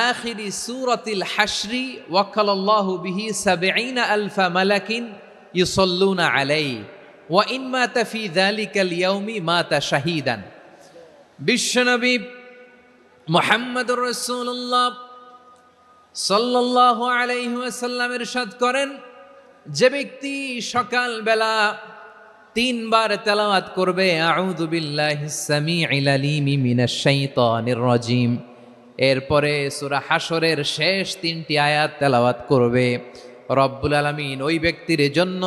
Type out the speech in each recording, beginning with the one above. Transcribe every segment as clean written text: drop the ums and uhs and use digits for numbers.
আখিরি সূরাতিল হাশরি ওয়াক্কালাল্লাহু বিহি ৭০ আলফা মালাকিন ইউসাল্লুনা আলাইহি ওয়া ইন মাতা ফি যালিকাল ইয়াউমি মাতা শাহীদান। বিশ্বনবী মুহাম্মদুর রাসূলুল্লাহ সাল্লাল্লাহু আলাইহি ওয়াসাল্লাম ইরশাদ করেন, যে ব্যক্তি সকালবেলা ৩ বার তেলাওয়াত করবে আউযু বিল্লাহিস সামিউল আলিম মিনাশ শাইতানির রাজিম, এরপরে সূরা হাশরের শেষ ৩টি আয়াত তেলাওয়াত করবে, রব্বুল আলামিন ওই ব্যক্তির জন্য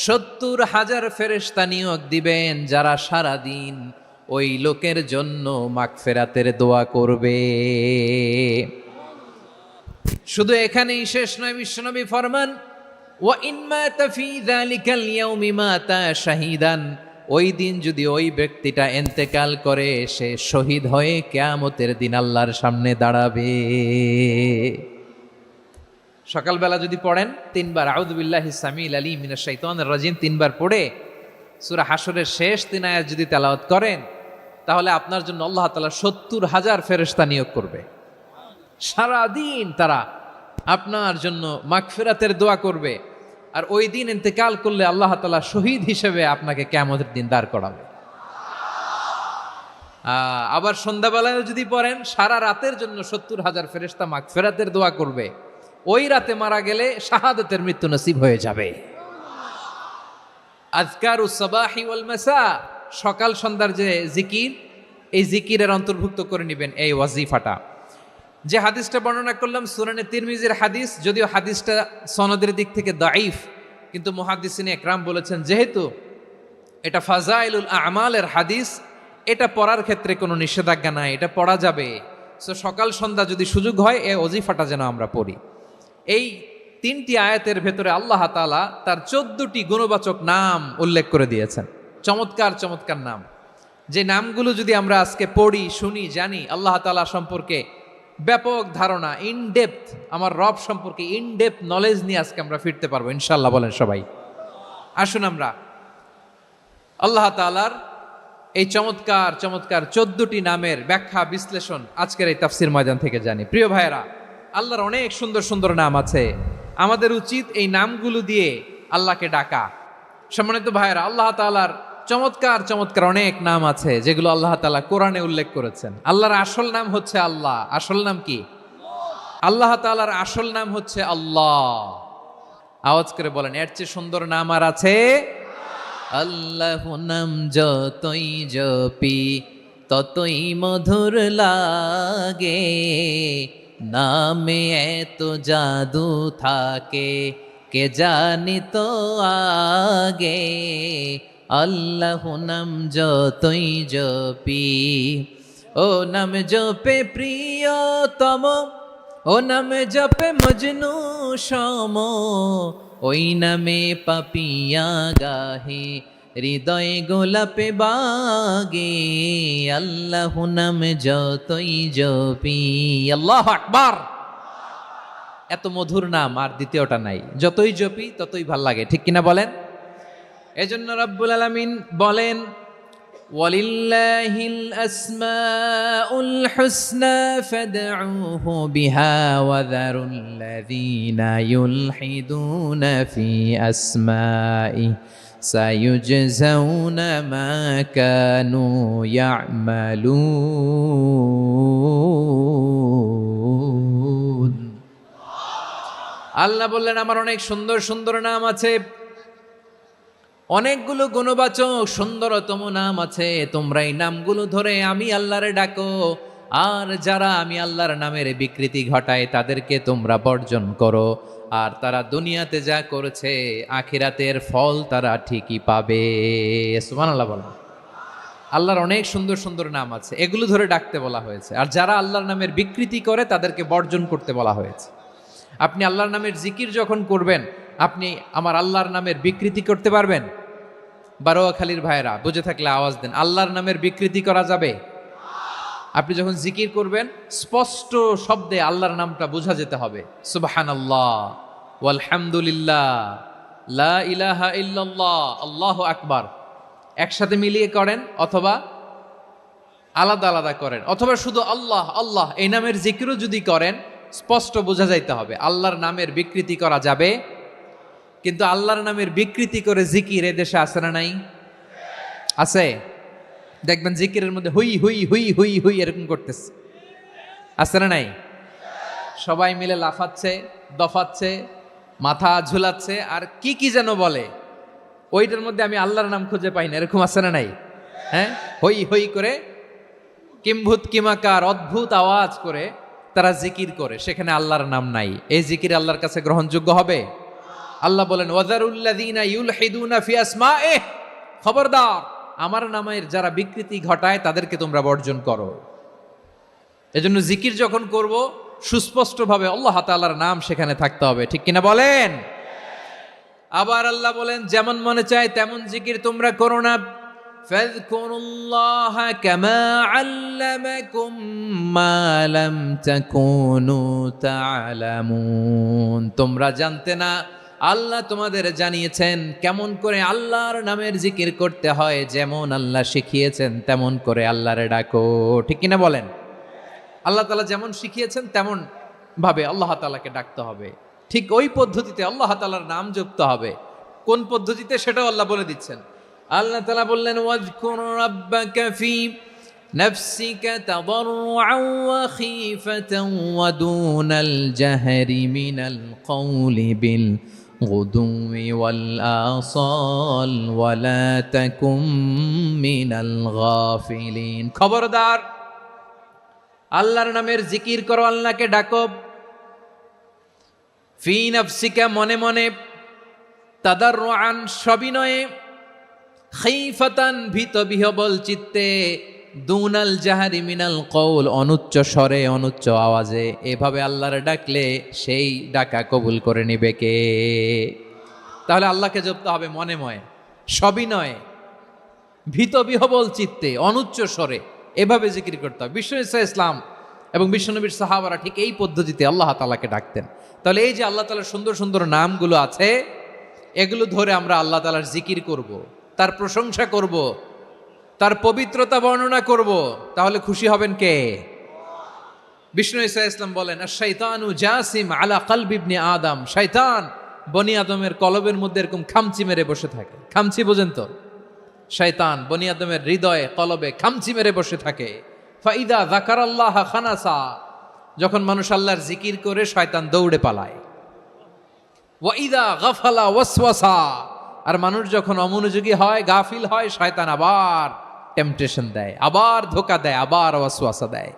৭০,০০০ ফেরেশতা নিয়োগ দিবেন যারা সারা দিন ওই লোকের জন্য মাগফিরাতের দোয়া করবে। শুধু এখানেই শেষ নয়, বিশ্বনবী ফরমান ওয়া ইন মাতা ফি যালিকাল ইয়াউমি মাতা শাহীদান, ওই দিন যদি ওই ব্যক্তিটা ইন্তেকাল করে সে শহীদ হয়ে কিয়ামতের দিন আল্লাহর সামনে দাঁড়াবে। সকালবেলা যদি পড়েন ৩ বার আউযু বিল্লাহিস সামিউল আলিম মিনাশ শাইতানির রাজিম ৩ বার পড়ে সূরা হাশরের শেষ ৩ আয়াত যদি তেলাওয়াত করেন, তাহলে আপনার জন্য আল্লাহ তাআলা ৭০,০০০ ফেরেশতা নিয়োগ করবে। সারা দিন তারা আপনার জন্য মাগফিরাতের দোয়া করবে, আর ওই দিন ইন্তেকাল করলে আল্লাহ তাআলা শহীদ হিসেবে আপনাকে কিয়ামতের দিন দাঁড় করাবে। আবার সন্ধ্যাবেলায় যদি পড়েন, সারা রাতের জন্য ৭০,০০০ ফেরেশতা মাগফিরাতের দোয়া করবে। ওই রাতে মারা গেলে শাহাদাতের মৃত্যু নসিব হয়ে যাবে। আযকারুস সাবাহি ওয়াল মাসা, সকাল সন্ধ্যার যে জিকির, এই জিকিরের অন্তর্ভুক্ত করে নেবেন এই ওয়াজিফাটা। যে হাদিসটা বর্ণনা করলাম সুনানে তিরমিজির হাদিস, যদিও হাদিসটা সনদের দিক থেকে দাঈফ, কিন্তু মুহাদ্দিসিনে একরাম বলেছেন যেহেতু এটা ফাজাইলুল আমালের হাদিস, এটা পড়ার ক্ষেত্রে কোনো নিষেধাজ্ঞা নাই, এটা পড়া যাবে। সো সকাল সন্ধ্যা যদি সুযোগ হয় এই ওয়াজিফাটা যেন আমরা পড়ি। এই ৩টি আয়াতের ভেতরে আল্লাহ তাআলা তার ১৪টি গুণবাচক নাম উল্লেখ করে দিয়েছেন, চমৎকার চমৎকার নাম, যে নামগুলো যদি আমরা আজকে পড়ি, শুনি, জানি, আল্লাহ তাআলা সম্পর্কে ব্যাপক ধারণা, ইনডেপথ, আমার রব সম্পর্কে ইনডেপথ নলেজ নিয়ে আজকে আমরা ফিরতে পারবো ইনশাআল্লাহ। বলেন সবাই, আসুন আমরা আল্লাহ তাআলার এই চমৎকার চমৎকার ১৪টি নামের ব্যাখ্যা বিশ্লেষণ আজকের এই তাফসীর ময়দান থেকে জানি। প্রিয় ভাইয়েরা, আল্লাহর অনেক সুন্দর সুন্দর নাম আছে, আমাদের উচিত এই নামগুলো দিয়ে আল্লাহকে ডাকা। সম্মানিত ভাইয়েরা, আল্লাহ তাআলার চমৎকার চমৎকার অনেক নাম আছে যেগুলো আল্লাহ তাআলা কোরআনে উল্লেখ করেছেন। আল্লাহর আসল নাম হচ্ছে আল্লাহ। আসল নাম কি? আল্লাহ তাআলার আসল নাম হচ্ছে আল্লাহ। আওয়াজ করে বলেন, এর চেয়ে সুন্দর নাম আর আছে? আল্লাহ নাম যতই জপি ততই মধুর লাগে, নামে এত জাদু থাকে কে জানি তো আগে। আল্লাহ নাম যতই জপি, ও নাম জপে প্রিয়তম, ও নাম জপে মজনু সম, ওই নামে পাপিয়া গাহে হৃদয় গোলাপে বাগে। আল্লাহ নাম যতই জপি, আল্লাহু আকবার। এত মধুর নাম আর দ্বিতীয়টা নাই, যতই জপি ততই ভাল লাগে, ঠিক কিনা বলেন? এজন্য রব্বুল আলামিন বলেন, ওয়ালিল্লাহিল আসমাউল হুসনা ফাদউহু বিহা ওয়া যারুল্লাযীনা ইউলহিদুনা ফি আসমাই সায়ুজজাউনা মা কানু ইয়ামালুন। আল্লাহ বললেন, আমার অনেক সুন্দর সুন্দর নাম আছে, অনেকগুলো গুণবাচক সুন্দরতম নাম আছে। তোমরা এই নামগুলো ধরে আমি আল্লাহরে ডাকো, আর যারা আমি আল্লাহর নামের বিকৃতি ঘটায় তাদেরকে তোমরা বর্জন করো, আর তারা দুনিয়াতে যা করেছে আখিরাতের ফল তারা ঠিকই পাবে। সুবহানাল্লাহ বলেন। আল্লাহর অনেক সুন্দর সুন্দর নাম আছে, এগুলো ধরে ডাকতে বলা হয়েছে, আর যারা আল্লাহর নামের বিকৃতি করে তাদেরকে বর্জন করতে বলা হয়েছে। আপনি আল্লাহর নামের জিকির যখন করবেন, আপনি আমার আল্লাহর নামের বিকৃতি করতে পারবেন? বারোয়াখালীর ভাইরা বুঝে থাকলে আওয়াজ দেন, আল্লাহর নামের বিকৃতি করা যাবে? আপনি যখন জিকির করবেন স্পষ্ট শব্দে আল্লাহর নামটা বোঝা যেতে হবে। সুবহানাল্লাহ, ওয়ালহামদুলিল্লাহ, লা ইলাহা ইল্লাল্লাহ, আল্লাহু আকবার, একসাথে মিলিয়ে করেন, অথবা আলাদা আলাদা করেন, অথবা শুধু আল্লাহ আল্লাহ এই নামের জিকিরও যদি করেন, স্পষ্ট বোঝা যাইতে হবে আল্লাহর নামের বিকৃতি করা যাবে। কিন্তু আল্লাহর নামের বিকৃতি করে জিকির এ দেশে আছে না নাই? আছে। দেখবেন জিকিরের মধ্যে হুই হুই হুই হুই হুই এরকম করতেছে, আছে না নাই? সবাই মিলে লাফাচ্ছে, দফাচ্ছে, মাথা ঝুলাচ্ছে, আর কি কি যেন বলে, ওইটার মধ্যে আমি আল্লাহর নাম খুঁজে পাই না, এরকম আছে না নাই? হ্যাঁ, হই হই করে কিম্ভূত কিমাকার অদ্ভুত আওয়াজ করে তারা জিকির করে, সেখানে আল্লাহর নাম নাই। এই জিকির আল্লাহর কাছে গ্রহণযোগ্য হবে? আল্লাহ বলেন ওয়াযারুল্লাযীনা ইউলহিদুনা ফি আসমাইহি, খবরদার আমার নামের যারা বিকৃতি ঘটায় তাদেরকে তোমরা বর্জন করো। এজন্য জিকির যখন করব সুস্পষ্টভাবে আল্লাহ তাআলার নাম সেখানে থাকতে হবে, ঠিক কিনা বলেন? আবার আল্লাহ বলেন যেমন মনে চায় তেমন জিকির তোমরা করো না। ফাযকুরুল্লাহা কামা আল্লামাকুম মা লাম তাকুনু তা'লামুন, তোমরা জানতে না, আল্লাহ তোমাদের জানিয়েছেন কেমন করে আল্লাহর নামের জিকির করতে হয়, যেমন আল্লাহ শিখিয়েছেন তেমন করে আল্লাহরে ডাকো, ঠিক কিনা বলেন? আল্লাহ তাআলা যেমন শিখিয়েছেন তেমন ভাবে আল্লাহ তাআলাকে ডাকতে হবে, ঠিক ওই পদ্ধতিতে আল্লাহ তাআলার নাম জপতে হবে। কোন পদ্ধতিতে সেটাও আল্লাহ বলে দিচ্ছেন। আল্লাহ তাআলা বললেন ওয়াজকুর রাব্বাকা ফি নাফসিকা তাদাররুআন ওয়া খীফাতান ওয়া দুনাল জাহরি মিনাল কওলি বিল গুদুওয়ি ওয়াল আসাল ওয়া লা তাকুম মিনাল গাফিলিন, খবরদার আল্লাহর নামের জিকির করো, আল্লাহকে ডাকো। ফি নাফসিকা মনে মনে, তাদাররুআন সবিনয়ে, খাইফাতান ভীত বিহবল চিত্তে, দুনাল জাহারি মিনাল কওল অনুচ্চ স্বরে অনুচ্চ আওয়াজে, এভাবে আল্লাহর ডাকলে সেই ডাকা কবুল করে নিবে কে? তাহলে আল্লাহকে জপতে হবে মনে মনে, সবিনয়ে, ভীত বিহবল চিত্তে, অনুচ্চ স্বরে, এভাবে জিকির করতে হবে। বিশ্ব ইসলাম এবং বিশ্বনবীর সাহাবারা ঠিক এই পদ্ধতিতে আল্লাহ তাআলাকে ডাকতেন। তাহলে এই যে আল্লাহ তাআলার সুন্দর সুন্দর নামগুলো আছে, এগুলো ধরে আমরা আল্লাহ তাআলার জিকির করব, তার প্রশংসা করব, তার পবিত্রতা বর্ণনা করব, তাহলে খুশি হবেন কে? বিষ্ণু ঈসা ইসলাম বলেন আশ-শাইতানু জাসিম আলা কলবি ইবনে আদম, শয়তান বনি আদমের কলবের মধ্যে এরকম খামচি মেরে বসে থাকে। খামচি বোঝেন তো? শয়তান বনি আদমের হৃদয়ে কলবে খামচি মেরে বসে থাকে। ফাইদা যাকারাল্লাহ খানাসা, যখন মানুষ আল্লাহর জিকির করে শয়তান দৌড়ে পালায়। ওয়াইদা গাফালা ওয়াসওয়াসা, আর মানুষ যখন অমনোযোগী হয়, গাফিল হয়, শয়তান আবার টেম্পটেশন দেয়, আবার ধোঁকা দেয়, আবার ওয়াসওয়াসা দেয়।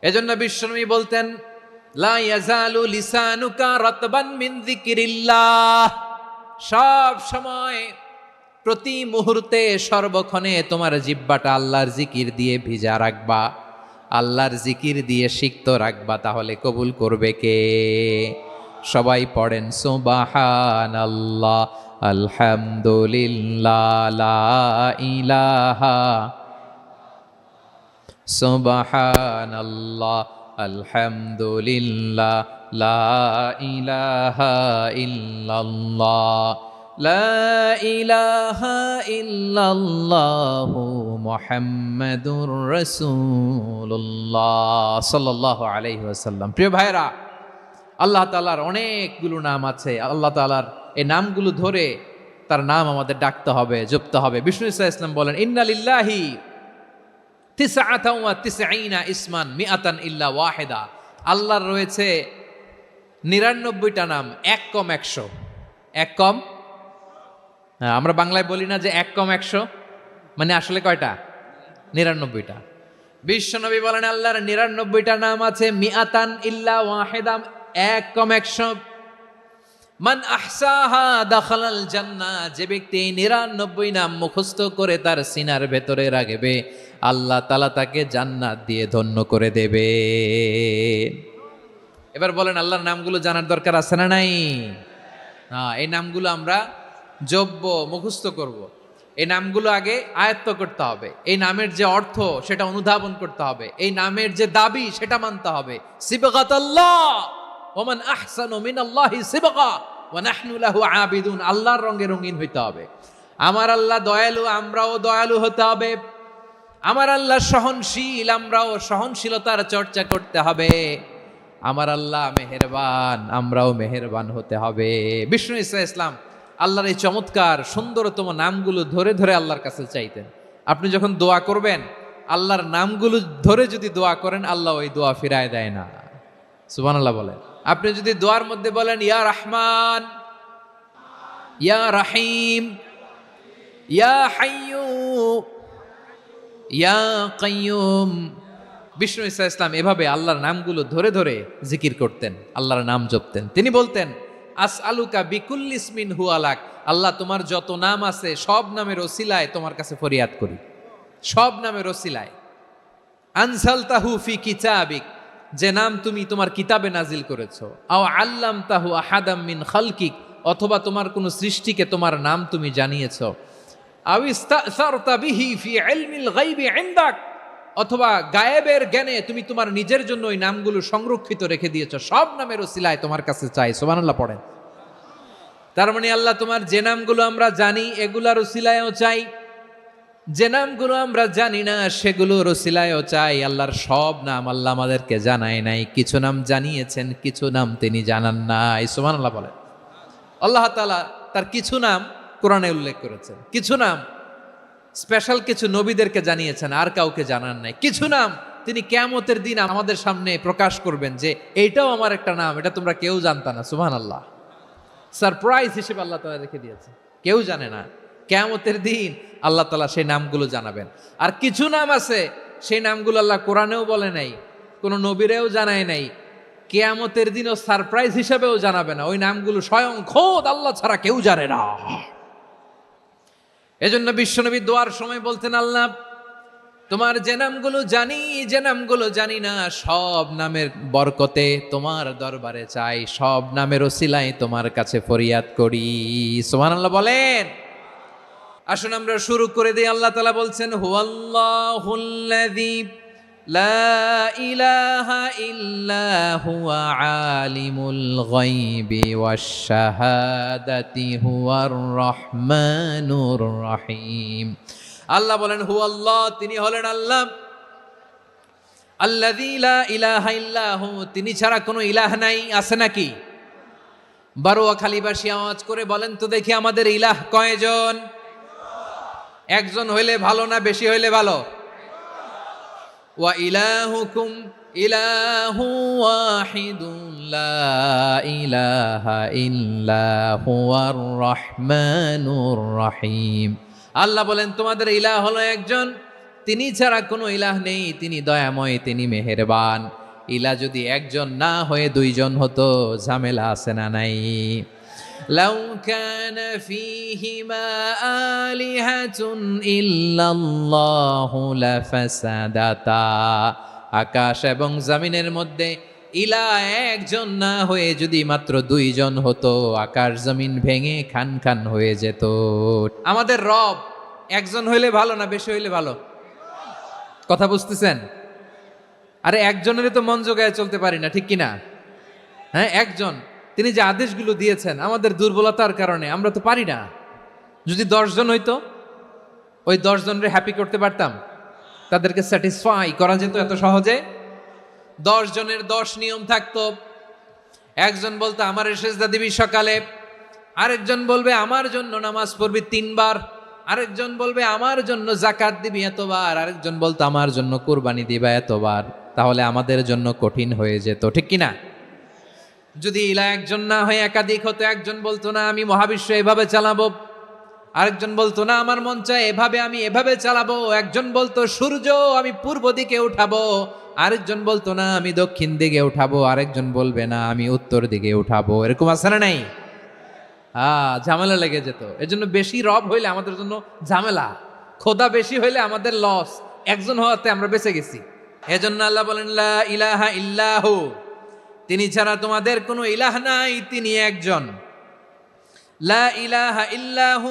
এজন্য বিশ্বনবী বলতেন লা ইয়াজালু লিসানুকা রাতবান মিন যিকরিল্লাহ, সব সময় প্রতি মুহূর্তে সর্বক্ষণে তোমার জিহ্বাটা আল্লাহর জিকির দিয়ে ভিজা রাখবা, আল্লাহর জিকির দিয়ে সিক্ত রাখবা, তাহলে কবুল করবে কে? সবাই পড়েন সুবহানাল্লাহ আলহামদুলিল্লাহ লা ইলাহা, সুবহানাল্লাহ আলহামদুলিল্লাহ লা ইলাহা ইল্লাল্লাহ লা ইলাহা ইল্লাল্লাহু মুহাম্মাদুর রাসূলুল্লাহ সাল্লাল্লাহু আলাইহি ওয়াসাল্লাম। প্রিয় ভাইরা, আল্লাহ তাআলার অনেকগুলো নাম আছে। আল্লাহ তাআলার এই নামগুলো ধরে তার নাম আমাদের ডাকতে হবে, জপতে হবে। বিষ্ণু ঈসা ইসলাম বলেন ইন্না লিল্লাহি তিসআতান ওয়া তিসঈনা ইসমান মিআতান ইল্লা ওয়াহিদা, আল্লাহর রয়েছে 99টা নাম, এক কম 100। এক কম, আমরা বাংলায় বলি না যে এক কম 100, মানে আসলে কয়টা? 99টা। বিশ্বনবী বলেন আল্লাহর 99টা নাম আছে, মিআতান ইল্লা ওয়াহিদা, এক কম 100। মান আহসাহা দাখালাল জান্নাহ, যে ব্যক্তি 99 নাম মুখস্থ করে তার সিনার ভেতরে রাখবে, আল্লাহ তাআলা তাকে জান্নাত দিয়ে ধন্য করে দেবে। এবার বলেন আল্লাহর নামগুলো জানার দরকার আছে না নাই? এই নামগুলো আমরা জপব, মুখস্থ করব। এই নামগুলো আগে আয়ত্ত করতে হবে। এই নামের যে অর্থ সেটা অনুধাবন করতে হবে। এই নামের যে দাবি সেটা মানতে হবে। সিবগাতাল্লাহ ওয়া মান আহসানু মিনাল্লাহি সিবগা ওয়া নাহনু লাহু আবিদুন, আল্লাহর রঙে রঙিন হইতে হবে। আমার আল্লাহ দয়ালু, আমরাও দয়ালু হতে হবে। আমার আল্লাহ সহনশীল, আমরাও সহনশীলতার চর্চা করতে হবে। আমার আল্লাহ মেহেরবান, আমরাও মেহেরবান হতে হবে। বিষ্ণু ঈসা ইসলাম আল্লাহর এই চমৎকার সুন্দরতম নামগুলো ধরে ধরে আল্লাহর কাছে চাইতেন। আপনি যখন দোয়া করবেন, আল্লাহর নামগুলো ধরে যদি দোয়া করেন, আল্লাহ ওই দোয়া ফিরায় দেয় না। সুবহানাল্লাহ বলেন। আপনি যদি দোয়ার মধ্যে বলেন ইয়া রহমান, ইয়া রাহিম, ইয়া হাইয়্যু, ইয়া কাইয়্যুম, বিষ্ণু ঈসা ইসলাম এভাবে আল্লাহর নামগুলো ধরে ধরে জিকির করতেন, আল্লাহর নাম জপতেন। তিনি বলতেন আসআলুকা বিকুল্লি ইসমিন হুয়া লাক, আল্লাহ তোমার যত নাম আছে সব নামের ওসিলায় তোমার কাছে ফরিয়াদ করি, সব নামের ওসিলায়। আনজালতাহু ফি কিতাবিক, যে নাম তুমি তোমার কিতাবে নাজিল করেছো। আও আল্লামতাহু আহাদাম মিন খালকিক, অথবা তোমার কোনো সৃষ্টিকে তোমার নাম তুমি জানিয়েছো। আও ইস্তাসারতা বিহি ফি ইলমিল গায়বি ইনদাক, অথবা গায়েবের জ্ঞানে তুমি তোমার নিজের জন্য ওই নামগুলো সংরক্ষিত রেখে দিয়েছো। সব নামের ওসিলায় তোমার কাছে চাই। সুবহানাল্লাহ পড়েন। তার মানে আল্লাহ তোমার যে নামগুলো আমরা জানি এগুলার ওসিলায়ও চাই, যে নামগুলো আমরা জানি না সেগুলোর ওসিলায়ও চাই। আল্লাহর সব নাম আল্লাহ আমাদেরকে জানায় নাই, কিছু নাম জানিয়েছেন, কিছু নাম তিনি জানান নাই। সুবহানাল্লাহ বলেন। আল্লাহ তাআলা তার কিছু নাম কোরআনে উল্লেখ করেছেন, কিছু নাম স্পেশাল কিছু নবীদেরকে জানিয়েছেন, আর কাউকে জানান নাই। কিছু নাম তিনি কিয়ামতের দিন আমাদের সামনে প্রকাশ করবেন যে এইটাও আমার একটা নাম, এটা তোমরা কেউ জানতা না। সুবহানাল্লাহ। সারপ্রাইজ হিসেবে আল্লাহ তাআলা রেখে দিয়েছে, কেউ জানে না। কিয়ামতের দিন আল্লাহ তাআলা সেই নামগুলো জানাবেন। আর কিছু নাম আছে সেই নামগুলো আল্লাহ কোরআনেও বলে নাই, কোনো নবীরেও জানায় নাই, কিয়ামতের দিনও সারপ্রাইজ হিসেবেও জানাবে না। ওই নামগুলো স্বয়ং খোদ আল্লাহ ছাড়া কেউ জানে না। এজন্য বিশ্বনবী দোয়ার সময় বলতেন, আল্লাহ তোমার যে নামগুলো জানি, যে নামগুলো জানি না, সব নামের বরকতে তোমার দরবারে চাই, সব নামের ওসিলায় তোমার কাছে ফরিয়াদ করি। সুবহানাল্লাহ বলেন। আসুন আমরা শুরু করে দিই। আল্লাহ তাআলা বলছেন হুয়াল্লাহুল্লাযী লা ইলাহা ইল্লা হুয়া আলিমুল গায়বি ওয়াশ শাহাদাতি হুয়ার রহমানুর রহিম। আল্লাহ বলেন হুয়াল্লাহ, তিনি হলেন আল্লাহ। আল্লাযী লা ইলাহা ইল্লা হু, তিনি ছাড়া কোনো ইলাহ নাই। আছে নাকি? বারোয়াখালীবাসী আওয়াজ করে বলেন তো দেখি আমাদের ইলাহ কয়জন? একজন হইলে ভালো না বেশি হইলে ভালো? ওয়া ইলাহুকুম ইলাহু ওয়াহিদুন লা ইলাহা ইল্লা হুয়ার রহমানুর রহিম। আল্লাহ বলেন তোমাদের ইলাহ হলো একজন, তিনি ছাড়া কোনো ইলাহ নেই, তিনি দয়াময়, তিনি মেহেরবান। ইলাহ যদি একজন না হয়ে দুইজন হতো, ঝামেলা আছে না নাই? লাউ কানা ফীহিমা আলিহাতুন ইল্লাল্লাহু লাফাসাদাতা, আকাশ এবং জমিনের মধ্যে ইলাহ একজন না হয়ে যদি মাত্র দুইজন হতো, আকাশ জমিন ভেঙে খান খান হয়ে যেত। আমাদের রব একজন হইলে ভালো না বেশি হইলে ভালো? কথা বুঝতেছেন? আরে একজনেরই তো মন জোগায় চলতে পারি না, ঠিক কিনা? হ্যাঁ, একজন, তিনি যে আদেশগুলো দিয়েছেন আমাদের দুর্বলতার কারণে আমরা তো পারি না। যদি 10 জন হইতো, ওই 10 জনের হ্যাপি করতে পারতাম, তাদেরকে স্যাটিসফাই করা যেত এত সহজে। 10 জনের 10 নিয়ম থাকতো। একজন বলতো আমার সেজদা দিবি সকালে, আরেকজন বলবে আমার জন্য নামাজ পড়বি 3 বার, আরেকজন বলবে আমার জন্য যাকাত দিবি এতবার, আরেকজন বলতো আমার জন্য কুরবানি দিবা এতবার। তাহলে আমাদের জন্য কঠিন হয়ে যেত, ঠিক কিনা? যদি ইলা একজন না হয়ে একাধিক হতো, একজন বলতো না আমি মহাবিশ্ব এভাবে চালাবো, আরেকজন বলতো না আমার মন চায় এভাবে, আমি এভাবে চালাবো, একজন বলতো সূর্য আমি পূর্ব দিকে উঠাবো, আরেকজন বলতো না আমি দক্ষিণ দিকে উঠাবো, আরেকজন বলবে না আমি উত্তর দিকে উঠাবো। এরকম আছে না নাই? ঝামেলা লেগে যেত। এজন্য বেশি রব হইলে আমাদের জন্য ঝামেলা, খোদা বেশি হইলে আমাদের লস। একজন হওয়াতে আমরা বেঁচে গেছি। এজন্য আল্লাহ বলেন লা ইলাহা ইল্লাহু, তিনি ছাড়া তোমাদের কোনো ইলাহ নাই, তিনি একজন। লা ইলাহা ইল্লাহু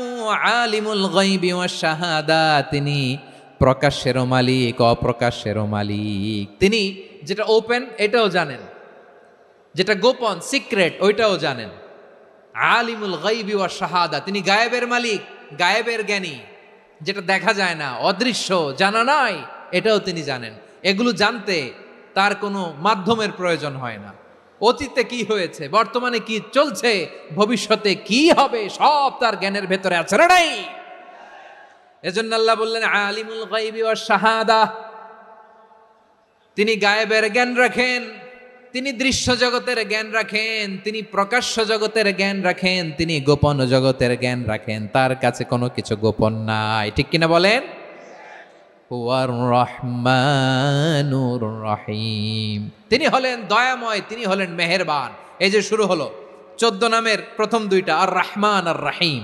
আলিমুল গায়বি ওয়াশ শাহাদা, তিনি প্রকাশ্যেরও মালিক অপ্রকাশ্যেরও মালিক। তিনি যেটা ওপেন এটাও জানেন, যেটা গোপন সিক্রেট ওইটাও জানেন। আলিমুল গায়বি ওয়াশ শাহাদা, তিনি গায়েবের মালিক, গায়েবের জ্ঞানী। যেটা দেখা যায় না, অদৃশ্য, জানা নাই, এটাও তিনি জানেন। এগুলো জানতে তার কোনো মাধ্যমের প্রয়োজন হয় না। অতীতে কি হয়েছে, বর্তমানে কি চলছে, ভবিষ্যতে কি হবে, সব তার জ্ঞানের ভেতরে আছে না নাই? এজন্য আল্লাহ বললেন আলিমুল গায়বি ওয়াশ শাহাদা, তিনি গায়েবের জ্ঞান রাখেন, তিনি দৃশ্য জগতের জ্ঞান রাখেন, তিনি প্রকাশ্য জগতের জ্ঞান রাখেন, তিনি গোপন জগতের জ্ঞান রাখেন। তার কাছে কোনো কিছু গোপন নাই, ঠিক কিনা বলেন? হুয়ার রহমানুর রহিম, তিনি হলেন দয়াময়, তিনি হলেন মেহেরবান। এই যে শুরু হলো 14 নামের প্রথম দুইটা, আর রহমান আর রাহিম।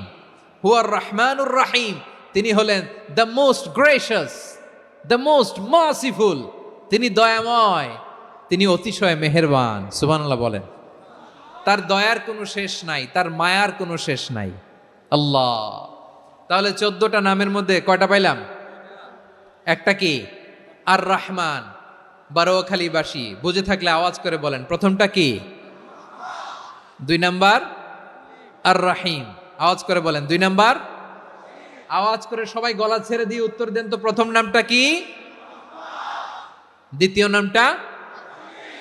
হুয়ার রহমানুর রাহিম, তিনি হলেন the most gracious, the most merciful, তিনি দয়াময়, তিনি অতিশয় মেহেরবান। সুবহানাল্লাহ বলেন। তার দয়ার কোনো শেষ নাই, তার মায়ার কোনো শেষ নাই। আল্লাহ, তাহলে 14টা নামের মধ্যে কয়টা পাইলাম? একটা কি? আর রহমান। বারোয়াখালীবাসী বুঝে থাকলে আওয়াজ করে বলেন, প্রথমটা কি? 2 নাম্বার আর রাহিম। আওয়াজ করে বলেন 2 নাম্বার। আওয়াজ করে সবাই গলা ছেড়ে দিয়ে উত্তর দেন তো, প্রথম নামটা কি? দ্বিতীয় নামটা?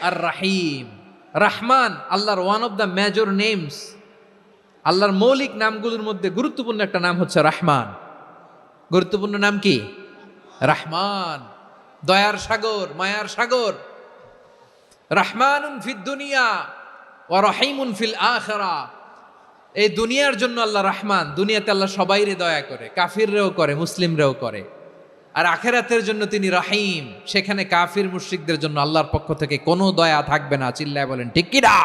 আর রাহিম। রহমান আল্লাহর one of the major names, আল্লাহর মৌলিক নামগুলোর মধ্যে গুরুত্বপূর্ণ একটা নাম হচ্ছে রহমান। গুরুত্বপূর্ণ নাম কি? রহমান, দয়ার সাগর, মায়ার সাগর। রহমানুন ফিদ দুনিয়া ওয়া রহিমুন ফিল আখিরাহ। এই দুনিয়ার জন্য আল্লাহ রহমান, দুনিয়াতে আল্লাহ সবাইরে দয়া করে, কাফিররেও করে, মুসলিমরেও করে। আর আখিরাতের জন্য তিনি রহিম, সেখানে কাফির মুশরিকদের জন্য আল্লাহর পক্ষ থেকে কোনো দয়া থাকবে না। চিল্লায় বলেন ঠিক কি না?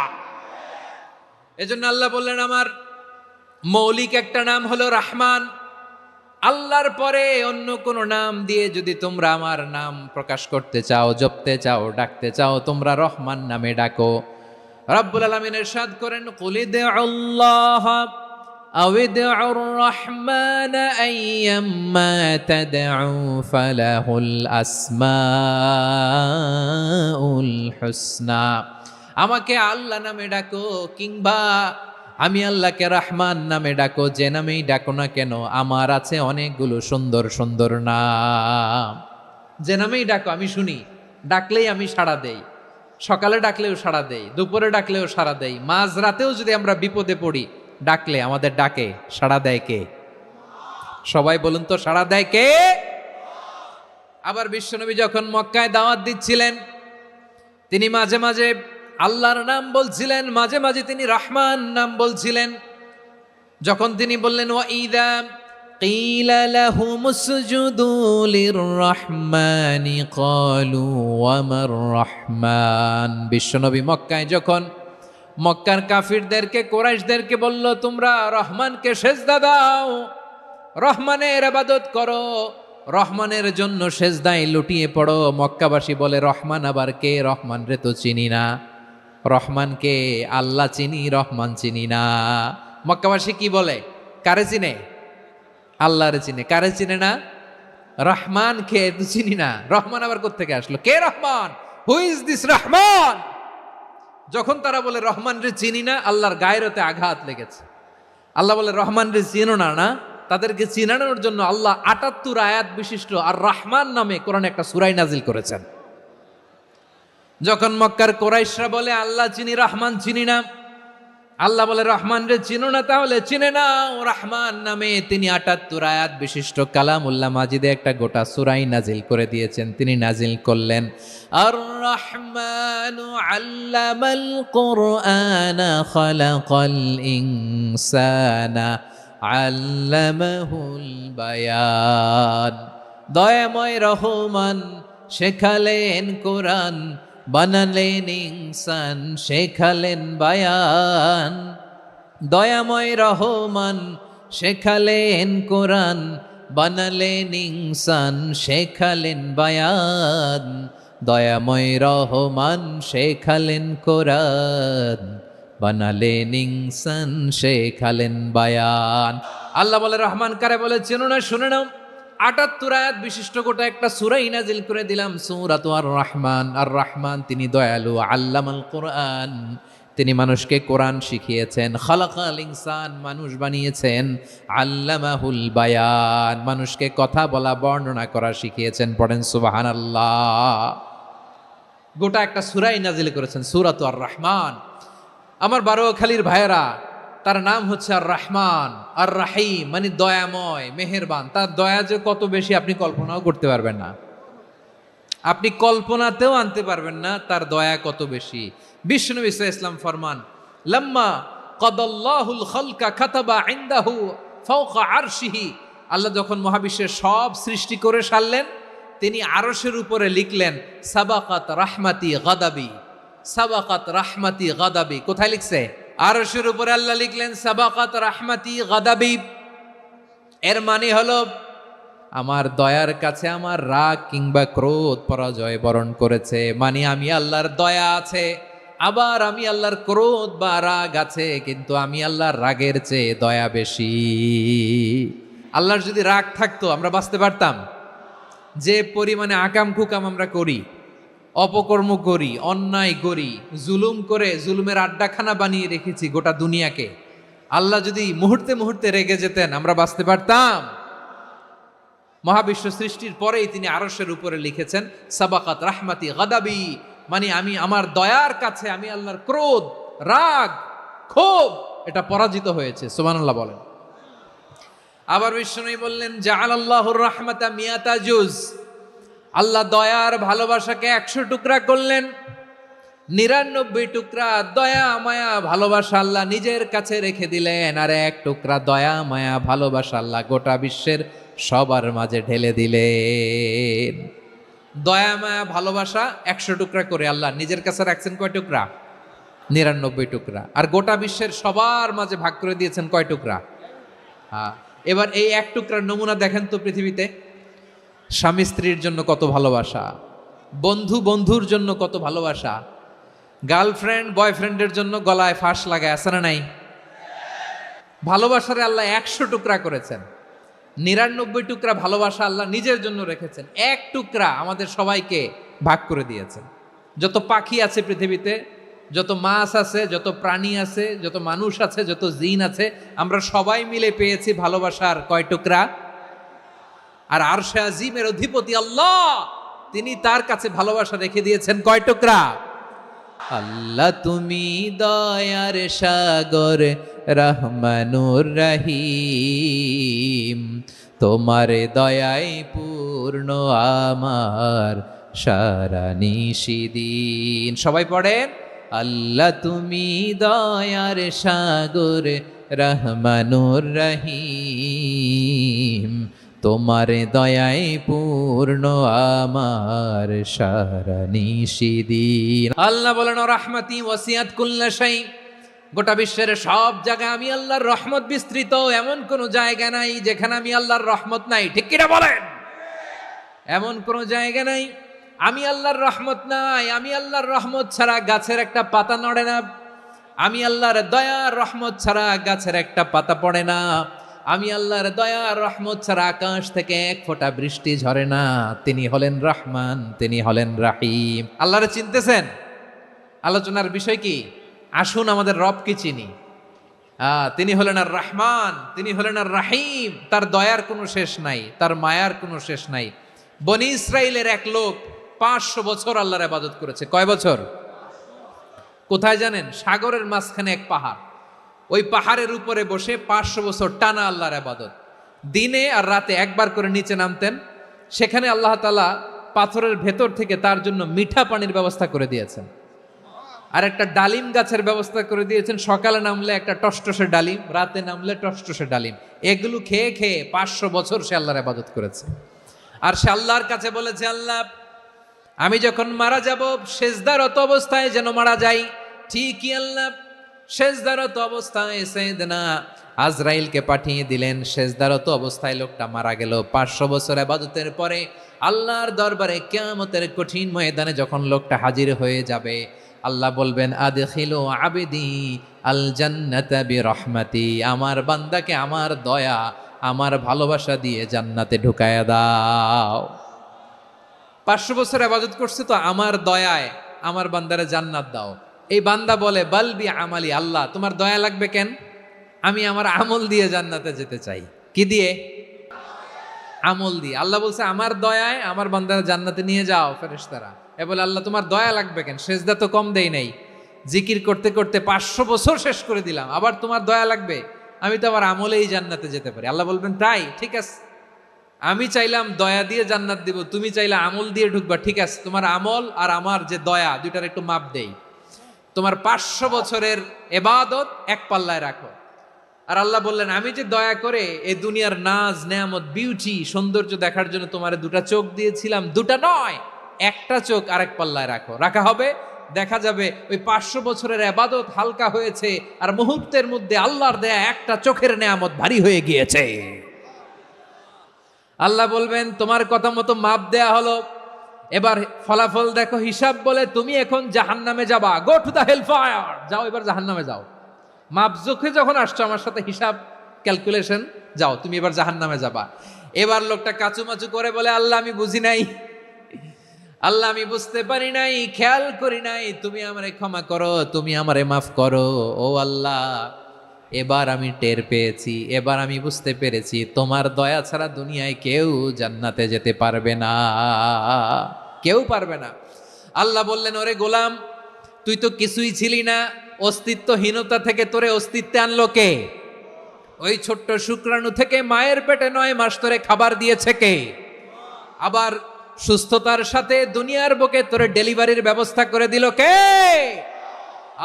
এজন্য আল্লাহ বললেন আমার মৌলিক একটা নাম হলো রহমান। আল্লাহর পরে অন্য কোন নাম দিয়ে যদি তোমরা আমার নাম প্রকাশ করতে চাও, জপতে চাও, ডাকতে চাও, তোমরা রহমান নামে ডাকো। রব্বুল আলামিন ইরশাদ করেন, কুলিদুল্লাহ আউদিউর রহমান আইয়াম্মা তাদউ ফালাহুল আসমাউল হুসনা। আমাকে আল্লাহ নামে ডাকো, কিংবা আমি আল্লাহকে রহমান নামে ডাকো, যে নামেই ডাকো না কেন আমার আছে অনেকগুলো সুন্দর সুন্দর নাম। যে নামেই ডাকো আমি শুনি, ডাকলেই আমি সাড়া দেই। সকালে ডাকলেও সাড়া দেই, দুপুরে ডাকলেও সাড়া দেই, মাঝরাতেও যদি আমরা বিপদে পড়ি ডাকলে আমাদের ডাকে সাড়া দেয় কে? সবাই বলুন তো, সাড়া দেয় কে? আবার বিশ্বনবী যখন মক্কায় দাওয়াত দিচ্ছিলেন, তিনি মাঝে মাঝে আল্লাহর নাম বলছিলেন, মাঝে মাঝে তিনি রহমান নাম বলছিলেন। যখন তিনি বললেন ওয়াইদা কিলা লাহুমুসজুদু লিররহমানি ক্বালু ওয়ামার রহমান। বিশ্বনবী মক্কায় যখন মক্কার কাফিরদেরকে, কুরাইশদেরকে বলল তোমরা রহমানকে সেজদা দাও, রহমানের ইবাদত করো, রহমানের জন্য সেজদায় লুটিয়ে পড়ো, মক্কাবাসী বলে রহমান আবার কে? রহমান রে তো চিনি না। রহমানকে আল্লাহ চিনি, রহমান চিনি না। মক্কাবাসী কি বলে? কারে চিনে? আল্লাহরে চিনে। কারে চিনে না? রহমান কে তো চিনি না। রহমান আবার কোত্থেকে আসলো? কে Rahman? Who is this Rahman? যখন তারা বলে রহমান রে চিনি না, আল্লাহর গায়রতে আঘাত লেগেছে। আল্লাহ বলে রহমান রে চিনো না, না? তাদেরকে চিনানোর জন্য আল্লাহ ৭৮ আয়াত বিশিষ্ট আর রহমান নামে কোরআনে একটা সূরা নাজিল করেছেন। যখন মক্কার কুরাইশরা বলে আল্লাহ চিনি, রহমান চিনি না, আল্লাহ বলে রহমান রে চিনো না, তাহলে চিনে নাও রহমান নামে। তিনি ৭৮ আয়াত বিশিষ্ট কালামুল্লাহ মাজিদে একটা গোটা সূরা নাজিল করে দিয়েছেন। তিনি নাজিল করলেন আর রহমানু আল্লামাল কুরআনা খালাকাল ইনসানা আল্লামাহুল বায়ান। দয়াময় রহমান শেখালেন কোরআন, বানালেন ইনসান, শেখালেন বায়ান। দয়াময় রহমান শেখালেন কোরআন, বানালেন ইনসান, শেখালেন বায়ান। দয়াময় রহমান শেখালেন কোরআন, বানালেন ইনসান, শেখালেন বায়ান। আল্লাহ বলে রহমান কারে বলে চেনো না? শুনে নাও, 78 আয়াত বিশিষ্ট গোটা একটা সূরাই নাজিল করে দিলাম, সূরাতু আর রহমান। আর রহমান তিনি দয়ালু, আল্লামাল কোরআন, তিনি মানুষকে কোরআন শিখিয়েছেন। খালাকাল ইনসান, মানুষ বানিয়েছেন। আল্লামাহুল বায়ান, মানুষকে কথা বলা বর্ণনা করা শিখিয়েছেন। পড়েন সুবহানাল্লাহ। গোটা একটা সূরাই নাজিল করেছেন, সূরাতু আর রহমান। আমার বারোয়াখালীর ভাইয়েরা, তার নাম হচ্ছে আর রহমান আর রাহিম, মানে দয়াময়, মেহেরবান। তার দয়া যে কত বেশি আপনি কল্পনাও করতে পারবেন না, আপনি কল্পনাতেও আনতে পারবেন না তার দয়া কত বেশি। বিশ্বনবী সাল্লাল্লাহু আলাইহি ওয়াসাল্লাম ফরমান, লাম্মা কাদাল্লাহুল খালকা কাতাবা ইনদাহু ফাওকা আরশিহি, আল্লাহ যখন মহাবিশ্বের সব সৃষ্টি করে সারলেন, তিনি আরশের উপরে লিখলেন সাবাকাত রাহমাতি গাদাবি, সাবাকাত রাহমাতি গাদাবি। কোথায় লিখছে? আরশের উপরে আল্লাহ লিখলেন সাবাকাত রাহমাতি গাদাবি। এর মানে হলো আমার দয়ার কাছে আমার রাগ কিংবা ক্রোধ পরাজয় বরণ করেছে। মানে আমি আল্লাহর দয়া আছে, আবার আমি আল্লাহর ক্রোধ বা রাগ আছে, কিন্তু আমি আল্লাহর রাগের চেয়ে দয়া বেশি। আল্লাহর যদি রাগ থাকতো আমরা বাঁচতে পারতাম? যে পরিমাণে আকাম কুকাম আমরা করি, অপকর্ম করি, অন্যায় করি, জুলুম করে জুলুমের আড্ডাখানা বানিয়ে রেখেছি গোটা দুনিয়াকে, আল্লাহ যদি মুহূর্তে মুহূর্তে রেগে যেতেন আমরা বাঁচতে পারতাম? মহাবিশ্ব সৃষ্টির পরেই তিনি আরশের উপরে লিখেছেন সাবাকাত রাহমাতি গাদাবি, মানে আমি আমার দয়ার কাছে আমি আল্লাহর ক্রোধ, রাগ, ক্ষোভ এটা পরাজিত হয়েছে। সুবহানাল্লাহ বলেন। আবার বিষ্ণু বললেন জাআলাল্লাহুর রাহমাতা মিয়াতা জুজ, আল্লাহ দয়ার ভালোবাসাকে 100 টুকরা করলেন। 99 টুকরা দয়া মায়া ভালোবাসা আল্লাহ নিজের কাছে রেখে দিলেন, আর 1 টুকরা দয়া মায়া ভালোবাসা আল্লাহ গোটা বিশ্বের সবার মাঝে ঢেলে দিলেন। দয়া মায়া ভালোবাসা 100 টুকরা করে আল্লাহ নিজের কাছে রাখছেন কয় টুকরা? 99 টুকরা। আর গোটা বিশ্বের সবার মাঝে ভাগ করে দিয়েছেন কয় টুকরা? হ্যাঁ। এবার এই 1 টুকরার নমুনা দেখেন তো পৃথিবীতে। স্বামী স্ত্রীর জন্য কত ভালোবাসা, বন্ধু বন্ধুর জন্য কত ভালোবাসা, গার্লফ্রেন্ড বয়ফ্রেন্ডের জন্য গলায় ফাঁস লাগায়, আছে না নাই? ভালোবাসারে আল্লাহ 100 টুকরা করেছেন। 99 টুকরা ভালোবাসা আল্লাহ নিজের জন্য রেখেছেন, 1 টুকরা আমাদের সবাইকে ভাগ করে দিয়েছেন। যত পাখি আছে পৃথিবীতে, যত মাছ আছে, যত প্রাণী আছে, যত মানুষ আছে, যত জিন আছে, আমরা সবাই মিলে পেয়েছি ভালোবাসার কয় টুকরা? আর আরশে আজিমের অধিপতি আল্লাহ, তিনি তার কাছে ভালোবাসা রেখে দিয়েছেন কয় টুকরা? আল্লাহ তুমি দয়ার সাগর রহমানুর রহিম, তোমার দয়ায় পূর্ণ আমার সারা নিশিদিন। সবাই পড়েন আল্লাহ তুমি দয়ার সাগর রহমানুর রহিম, তোমার দয়ায় পূর্ণ আমার সারা নিশিদিন। আল্লাহ বলেন রাহমাতি ওয়াসিআত কুল্লা শাই, গোটা বিশ্বের সব জায়গায় আমি আল্লাহর রহমত বিস্তৃত, এমন কোন জায়গা নাই যেখানে আমি আল্লাহর রহমত নাই। ঠিক কিনা বলেন? এমন কোন জায়গা নাই আমি আল্লাহর রহমত নাই। আমি আল্লাহর রহমত ছাড়া গাছের একটা পাতা নড়ে না, আমি আল্লাহর দয়ার রহমত ছাড়া গাছের একটা পাতা পড়ে না, আমি আল্লাহর দয়ার রহমত ছাড়া আকাশ থেকে 1 ফোঁটা বৃষ্টি ঝরে না। তিনি হলেন রহমান, তিনি হলেন রাহিম। আল্লাহরে চিনতেছেন? আলোচনার বিষয় কি? আসুন আমাদের রবকে চিনি। তিনি হলেন আর রহমান, তিনি হলেন আর রাহিম। তার দয়ার কোনো শেষ নাই, তার মায়ার কোনো শেষ নাই। বনি ইসরাইলের এক লোক 500 বছর আল্লাহর ইবাদত করেছে। কয় বছর? কোথায় জানেন? সাগরের মাঝখানে এক পাহাড়, ওই পাহাড়ের উপরে বসে 500 বছর টানা আল্লাহর ইবাদত। দিনে আর রাতে একবার করে নিচে নামতেন। সেখানে আল্লাহ তাআলা পাথরের ভেতর থেকে তার জন্য মিঠা পানির ব্যবস্থা করে দিয়েছেন, আর একটা ডালিম গাছের ব্যবস্থা করে দিয়েছেন। সকালে নামলে একটা টসটসে ডালিম, রাতে নামলে টসটসে ডালিম। এগুলো খেয়ে খেয়ে 500 বছর সে আল্লাহর ইবাদত করেছে। আর সে আল্লাহর কাছে বলেছে, আল্লাহ আমি যখন মারা যাব সেজদারত অবস্থায় যেন মারা যাই। ঠিকই আল্লাহ সেজদারত অবস্থায় সাইয়েদনা আজরাইলকে পাঠিয়ে দিলেন। সেজদারত অবস্থায় লোকটা মারা গেল। 500 বছর ইবাদতের পরে আল্লাহর দরবারে কিয়ামতের কঠিন ময়দানে যখন লোকটা হাজির হয়ে যাবে, আল্লাহ বলবেন আদখিলু আবদি আল জান্নাতা বিরহমাতি, আমার বান্দাকে আমার দয়া আমার ভালোবাসা দিয়ে জান্নাতে ঢুকায়া দাও। 500 বছর ইবাদত করছে তো আমার দয়ায় আমার বান্দারে জান্নাত দাও। এই বান্দা বলে বালবি আমালি, আল্লাহ তোমার দয়া লাগবে কেন? আমি আমার আমল দিয়ে জান্নাতে যেতে চাই। কি দিয়ে? আমল দিয়ে। আল্লাহ বলছে আমার দয়ায় আমার বান্দারা জান্নাতে নিয়ে যাও। ফেরেশতারা এ বলে আল্লাহ তোমার দয়া লাগবে কেন? সেজদা তো কম দেই নাই, জিকির করতে করতে 500 বছর শেষ করে দিলাম, আবার তোমার দয়া লাগবে? আমি তো আমার আমলেই জান্নাতে যেতে পারি। আল্লাহ বলবেন তাই, ঠিক আছে, আমি চাইলাম দয়া দিয়ে জান্নাত দিব, তুমি চাইলে আমল দিয়ে ঢুকবা, ঠিক আছে, তোমার আমল আর আমার যে দয়া দুইটার একটু মাপ দেই। তোমার 500 বছরের ইবাদত এক পাল্লায় রাখো। আর আল্লাহ বললেন আমি যে দয়া করে এই দুনিয়ার নাজ নেয়ামত বিউটি সৌন্দর্য দেখার জন্য তোমার দুটা চোখ দিয়েছিলাম, দুটা নয় একটা চোখ আরেক পাল্লায় রাখো। রাখা হবে, দেখা যাবে ওই 500 বছরের ইবাদত হালকা হয়েছে আর মুহূর্তের মধ্যে আল্লাহর দেয়া একটা চোখের নেয়ামত ভারী হয়ে গিয়েছে। আল্লাহ বলবেন তোমার কথা মতো মাপ দেয়া হলো, এবার ফলাফল দেখো, হিসাব বলে তুমি এখন জাহান্নামে যাবা, go to the hell fire, যাও এবার জাহান্নামে যাও। মাপ চোখে যখন আসছো আমার সাথে হিসাব ক্যালকুলেশন, যাও তুমি এবার জাহান্নামে যাবা। এবার লোকটা কাচুমাচু করে বলে আল্লাহ আমি বুঝি নাই, আল্লাহ আমি বুঝতে পারি নাই, খেয়াল করি নাই, তুমি আমারে ক্ষমা করো, তুমি আমারে মাফ করো। ও আল্লাহ এবার আমি টের পেয়েছি, এবার আমি বুঝতে পেরেছি তোমার দয়া ছাড়া দুনিয়ায় কেউ জান্নাতে যেতে পারবে না, কেউ পারবে না। আল্লাহ বললেন ওরে গোলাম তুই তো কিছুই ছিলি না, অস্তিত্বহীনতা থেকে তোরে অস্তিত্বে আনলো কে? ওই ছোট্ট শুক্রাণু থেকে মায়ের পেটে 9 মাস ধরে খাবার দিয়েছে কে? আবার সুস্থতার সাথে দুনিয়ার বুকে তোরে ডেলিভারির ব্যবস্থা করে দিল কে?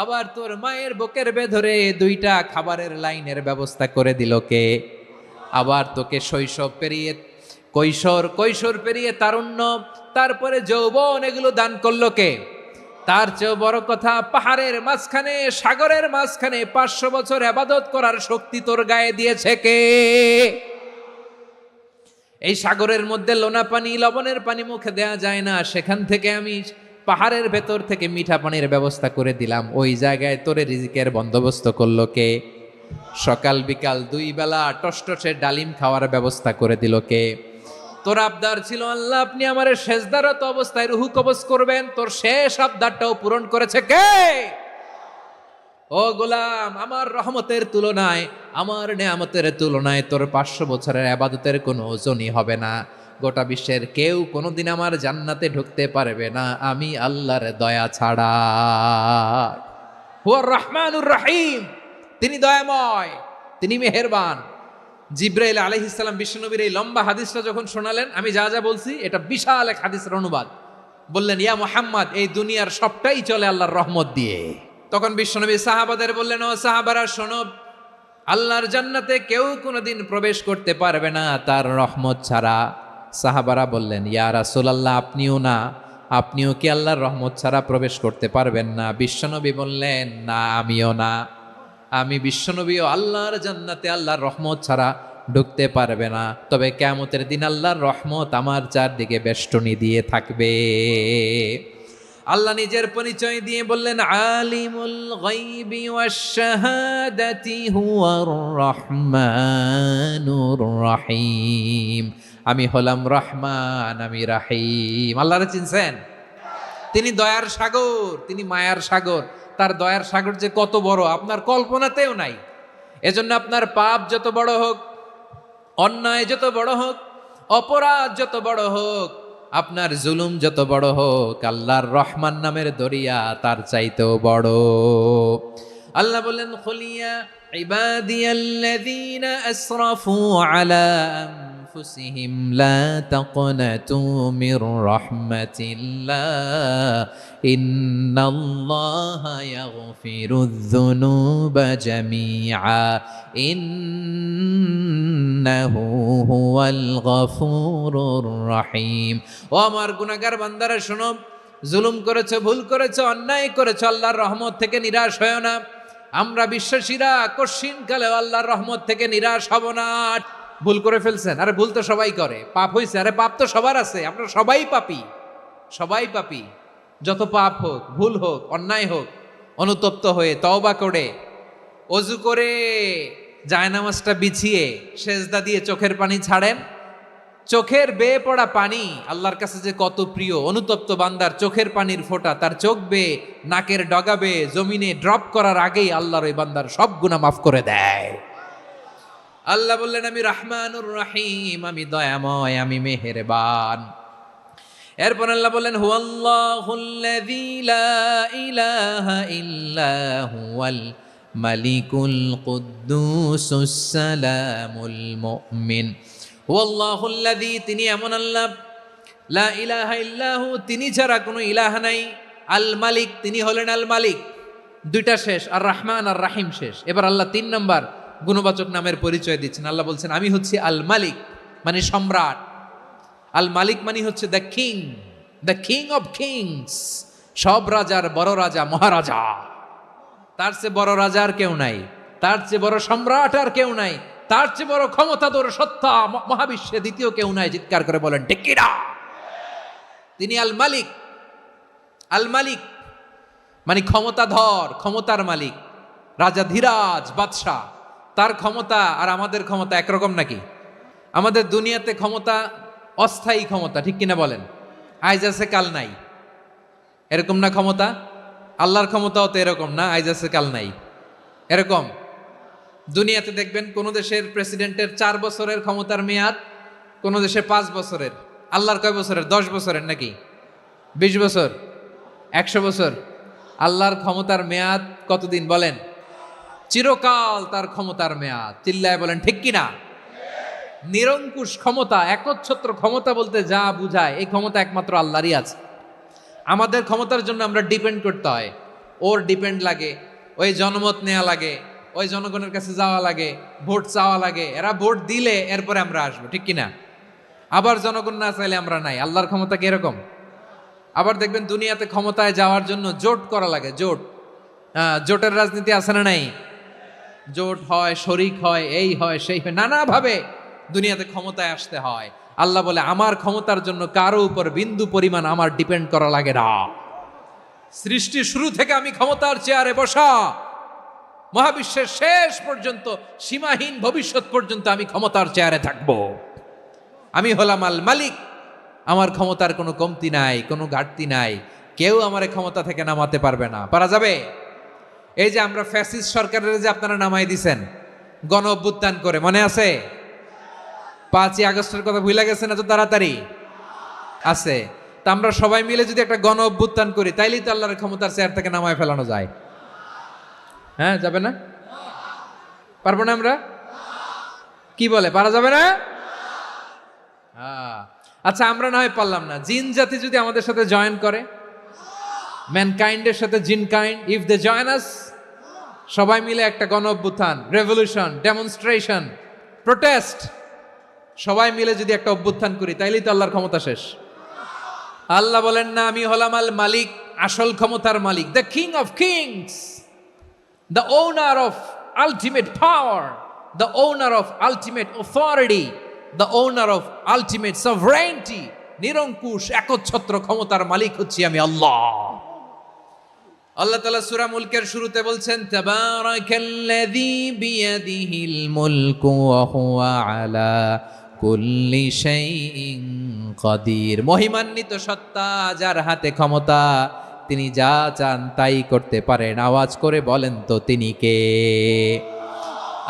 আবার তোর মায়ের বুকের ভেতরে 2টা খাবারের লাইনের ব্যবস্থা করে দিল কে? আবার তোকে শৈশব পেরিয়ে কৈশোর পেরিয়ে তারুণ্য, তারপরে যৌবন, এগুলো দান করলো কে? তার চেয়েও বড় কথা, পাহাড়ের মাঝখানে সাগরের মাঝখানে 500 বছর ইবাদত করার শক্তি তোর গায়ে দিয়েছে কে? এই সাগরের মধ্যে লোনা পানি, লবণের পানি মুখে দেয়া যায় না, সেখান থেকে আমি পাহাড়ের ভেতর থেকে মিঠা পানির ব্যবস্থা করে দিলাম, ওই জায়গায় তোরে রিজিকের বন্দোবস্ত করলো কে? সকাল বিকাল 2 বেলা টসটসে ডালিম খাওয়ার ব্যবস্থা করে দিল কে? তোর আবদার ছিল আল্লাহ আপনি আমার সেজদারত অবস্থায় রুহু কবজ করবেন, তোর শেষ আবদারটাও পূরণ করেছে কে? ও গোলাম আমার রহমতের তুলনায়, আমার নেয়ামতের তুলনায় তোর 500 বছরের ইবাদতের কোনো ওজনই হবে না। গোটা বিশ্বের কেউ কোনোদিন আমার জান্নাতে ঢুকতে পারবে না আমি আল্লাহর দয়া ছাড়া। হুয়ার রহমানুর রহিম, তিনি দয়াময়, তিনি মেহেরবান। জিব্রাইল আলাইহিস সালাম বিশ্বনবীর এই লম্বা হাদিসটা যখন শোনালেন, আমি যা যা বলছি এটা বিশাল এক হাদিসের অনুবাদ, বললেন ইয়া মুহাম্মদ এই দুনিয়ার সবটাই চলে আল্লাহর রহমত দিয়ে। তখন বিশ্বনবী সাহাবাদের বললেন ও সাহাবারা শোনো, আল্লাহর জান্নাতে কেউ কোনোদিন প্রবেশ করতে পারবে না তার রহমত ছাড়া। সাহাবারা বললেন ইয়া রাসূলুল্লাহ আপনিও না, আপনিও কি আল্লাহর রহমত ছাড়া প্রবেশ করতে পারবেন না? বিশ্বনবী বললেন না আমিও না, আমি বিশ্বনবীও আল্লাহর জান্নাতে আল্লাহর রহমত ছাড়া ঢুকতে পারবে না, তবে কিয়ামতের দিন আল্লাহর রহমত আমার চারদিকে বেষ্টনী দিয়ে থাকবে। আল্লাহ নিজের পরিচয় দিয়ে বললেন আলিমুল গায়বি ওয়াশ শাহাদাতি হুয়ার রহমানুর রহিম, আমি হলাম রহমান, আমি রাহিম। আল্লাহরে চিনছেন? তিনি দয়ার সাগর, তিনি মায়ার সাগর। তার দয়ার সাগর যে কত বড় আপনার কল্পনাতেও নাই। এজন্য আপনার পাপ যত বড় হোক, অন্যায় যত বড় হোক, অপরাধ যত বড় হোক, আপনার জুলুম যত বড় হোক, আল্লাহর রহমান নামের দরিয়া তার চাইতেও বড়। আল্লাহ বলেন খুলিয়া ইবাদিয়াল্লাযীনা আসরাফু আলা আনফুসিহিম লা তাকনাতু মির রাহমাতিল্লাহ ইন্নাল্লাহা ইয়াগফিরুয যুনুবা জামিআ ইন্নাহু হুয়াল গফুরুর রহিম। ও আমার গুনাহগার বান্দারা শোনো, জুলুম করেছো, ভুল করেছো, অন্যায় করেছো, আল্লাহর রহমত থেকে নিরাশ হয়ো না। আমরা বিশ্বাসীরা কশিনকালেও আল্লাহর রহমত থেকে নিরাশ হব না। ভুল করে ফেলছেন, আরে ভুল তো সবাই করে, পাপ হয়েছে, আরে পাপ তো সবার আছে, আপনারা সবাই পাপী, সবাই পাপী। যত পাপ হোক, ভুল হোক, অন্যায় হোক, অনুতপ্ত হয়ে তওবা করে, ওযু করে, জায়নামাজটা বিছিয়ে সেজদা দিয়ে চোখের পানি ছাড়েন, চোখের বেয়ে পড়া পানি আল্লাহর কাছে যে কত প্রিয়। অনুতপ্ত বান্দার চোখের পানির ফোঁটা তার চোখ বেয়ে নাকের ডগা বেয়ে জমিনে ড্রপ করার আগেই আল্লাহর ওই বান্দার সব গুনাহ মাফ করে দেয়। আল্লাহ বললেন আমি রাহমানুর রাহিম, আমি দয়াময়, আমি মেহেরবান। এরপর আল্লাহ বললেন হুয়াল্লাহুল্লাযী লা ইলাহা ইল্লা হুয়াল মালিকুল কুদ্দুসুস সালামুল মুমিন। হুয়াল্লাহুল্লাযী, তিনি এমন আল্লাহ, লা ইলাহা ইল্লাহু, তিনি ছাড়া কোনো ইলাহ নাই, আল মালিক, তিনি হলেন আল মালিক। দুইটা শেষ, আর রহমান আর রাহিম শেষ। এবার আল্লাহ 3 নম্বর গুণবাচক নামের পরিচয় দিচ্ছেন। আল্লাহ বলছেন আমি হচ্ছি আল মালিক, মানে সম্রাট। আল মালিক মানে হচ্ছে দ্য কিং অফ কিংস, সব রাজার বড় রাজা, মহারাজা। তার চেয়ে বড় রাজা আর কেউ নাই, তার চেয়ে বড় সম্রাট আর কেউ নাই, তার চেয়ে বড় ক্ষমতাধর সত্তা মহাবিশ্বে দ্বিতীয় কেউ নাই। চিৎকার করে বলেন ঠিক কিনা? তিনি আল মালিক। আল মালিক মানে ক্ষমতাধর, ক্ষমতার মালিক, রাজা ধীরাজ বাদশাহ। তার ক্ষমতা আর আমাদের ক্ষমতা একরকম নাকি? আমাদের দুনিয়াতে ক্ষমতা অস্থায়ী ক্ষমতা, ঠিক কিনা বলেন? আইজ আছে কাল নাই, এরকম না ক্ষমতা? আল্লাহর ক্ষমতাও তো এরকম না, আইজ আছে কাল নাই এরকম। দুনিয়াতে দেখবেন কোন দেশের প্রেসিডেন্টের 4 বছরের ক্ষমতার মেয়াদ, কোন দেশে 5 বছরের। আল্লাহর কয় বছরের? 10 বছরের নাকি 20 বছর, 100 বছর? আল্লাহর ক্ষমতার মেয়াদ কতদিন বলেন? চিরকাল তার ক্ষমতার মেয়াদ। চিল্লায় বলেন ঠিক কিনা? নিরঙ্কুশ ক্ষমতা, একচ্ছত্র ক্ষমতা বলতে যা বুঝায়, এই ক্ষমতা একমাত্র আল্লাহরই আছে। আমাদের ক্ষমতার জন্য আমরা ডিপেন্ড করতে হয়, ওর ডিপেন্ড লাগে, ওই জনমত নেওয়া লাগে, ওই জনগণের কাছে যাওয়া লাগে, ভোট চাওয়া লাগে, এরা ভোট দিলে এরপরে আমরা আসবো, ঠিক কিনা? আবার জনগণ না চাইলে আমরা নাই। আল্লাহর ক্ষমতা কি এরকম? আবার দেখবেন দুনিয়াতে ক্ষমতায় যাওয়ার জন্য জোট করা লাগে, জোট। জোটের রাজনীতি আছে না নাই? জোট হয়, শরিক হয়, এই হয়, সেই হয়, নানাভাবে দুনিয়াতে ক্ষমতায় আসতে হয়। আল্লাহ বলে আমার ক্ষমতার জন্য কারো উপর বিন্দু পরিমাণ আমার ডিপেন্ড করা লাগে না। সৃষ্টির শুরু থেকে আমি ক্ষমতার চেয়ারে বসা, মহাবিশ্বের শেষ পর্যন্ত, সীমাহীন ভবিষ্যৎ পর্যন্ত আমি ক্ষমতার চেয়ারে থাকবো। আমি হলাম আল মালিক, আমার ক্ষমতার কোনো কমতি নাই, কোনো ঘাটতি নাই। কেউ আমার ক্ষমতা থেকে নামাতে পারবে না। পারা যাবে? এই যে আমরা ফ্যাসিস্ট সরকারের যে আপনারা নামাই দিছেন গণ অভ্যুত্থান করে, মনে আছে? 5ই আগস্টের কথা ভুলে গেছেন এত তাড়াতাড়ি? আছে। তা আমরা সবাই মিলে যদি একটা গণ অভ্যুত্থান করি, তাইলেই তো আল্লাহর ক্ষমতার চেয়ার থেকে নামায় ফেলানো যায়। হ্যাঁ, যাবে না? পারবো না আমরা? কি বলে, পারা যাবে না? আচ্ছা, আমরা না হয় পারলাম না, জিন জাতি যদি আমাদের সাথে জয়েন করে, ম্যানকাইন্ডের সাথে জিনকাইন্ড, ইফ দে জয়েন আস, সবাই মিলে একটা গণ অভ্যুত্থান, রেভলিউশন, ডেমনস্ট্রেশন, প্রোটেস্ট, সবাই মিলে যদি একটা অভ্যুত্থান করি, তাইলেই তো আল্লাহর ক্ষমতা শেষ। আল্লাহ বলেন না আমি হলাম আল মালিক, আসল ক্ষমতার মালিক, the king of kings, the owner of ultimate power, the owner of ultimate authority, the owner of ultimate sovereignty. নিরঙ্কুশ একচ্ছত্র ক্ষমতার মালিক হচ্ছি আমি আল্লাহ। আল্লাহ তাআলা সূরা মুলকের শুরুতে বলছেন তাবারাকাল্লাযী বিয়াদিহিল মুলকু ওয়া হুয়া আলা কুল্লি শাইইন কাদির। মহিমান্বিত সত্তা, যার হাতে ক্ষমতা, তিনি যা চান তাই করতে পারেন। আওয়াজ করে বলেন তো তিনি কে?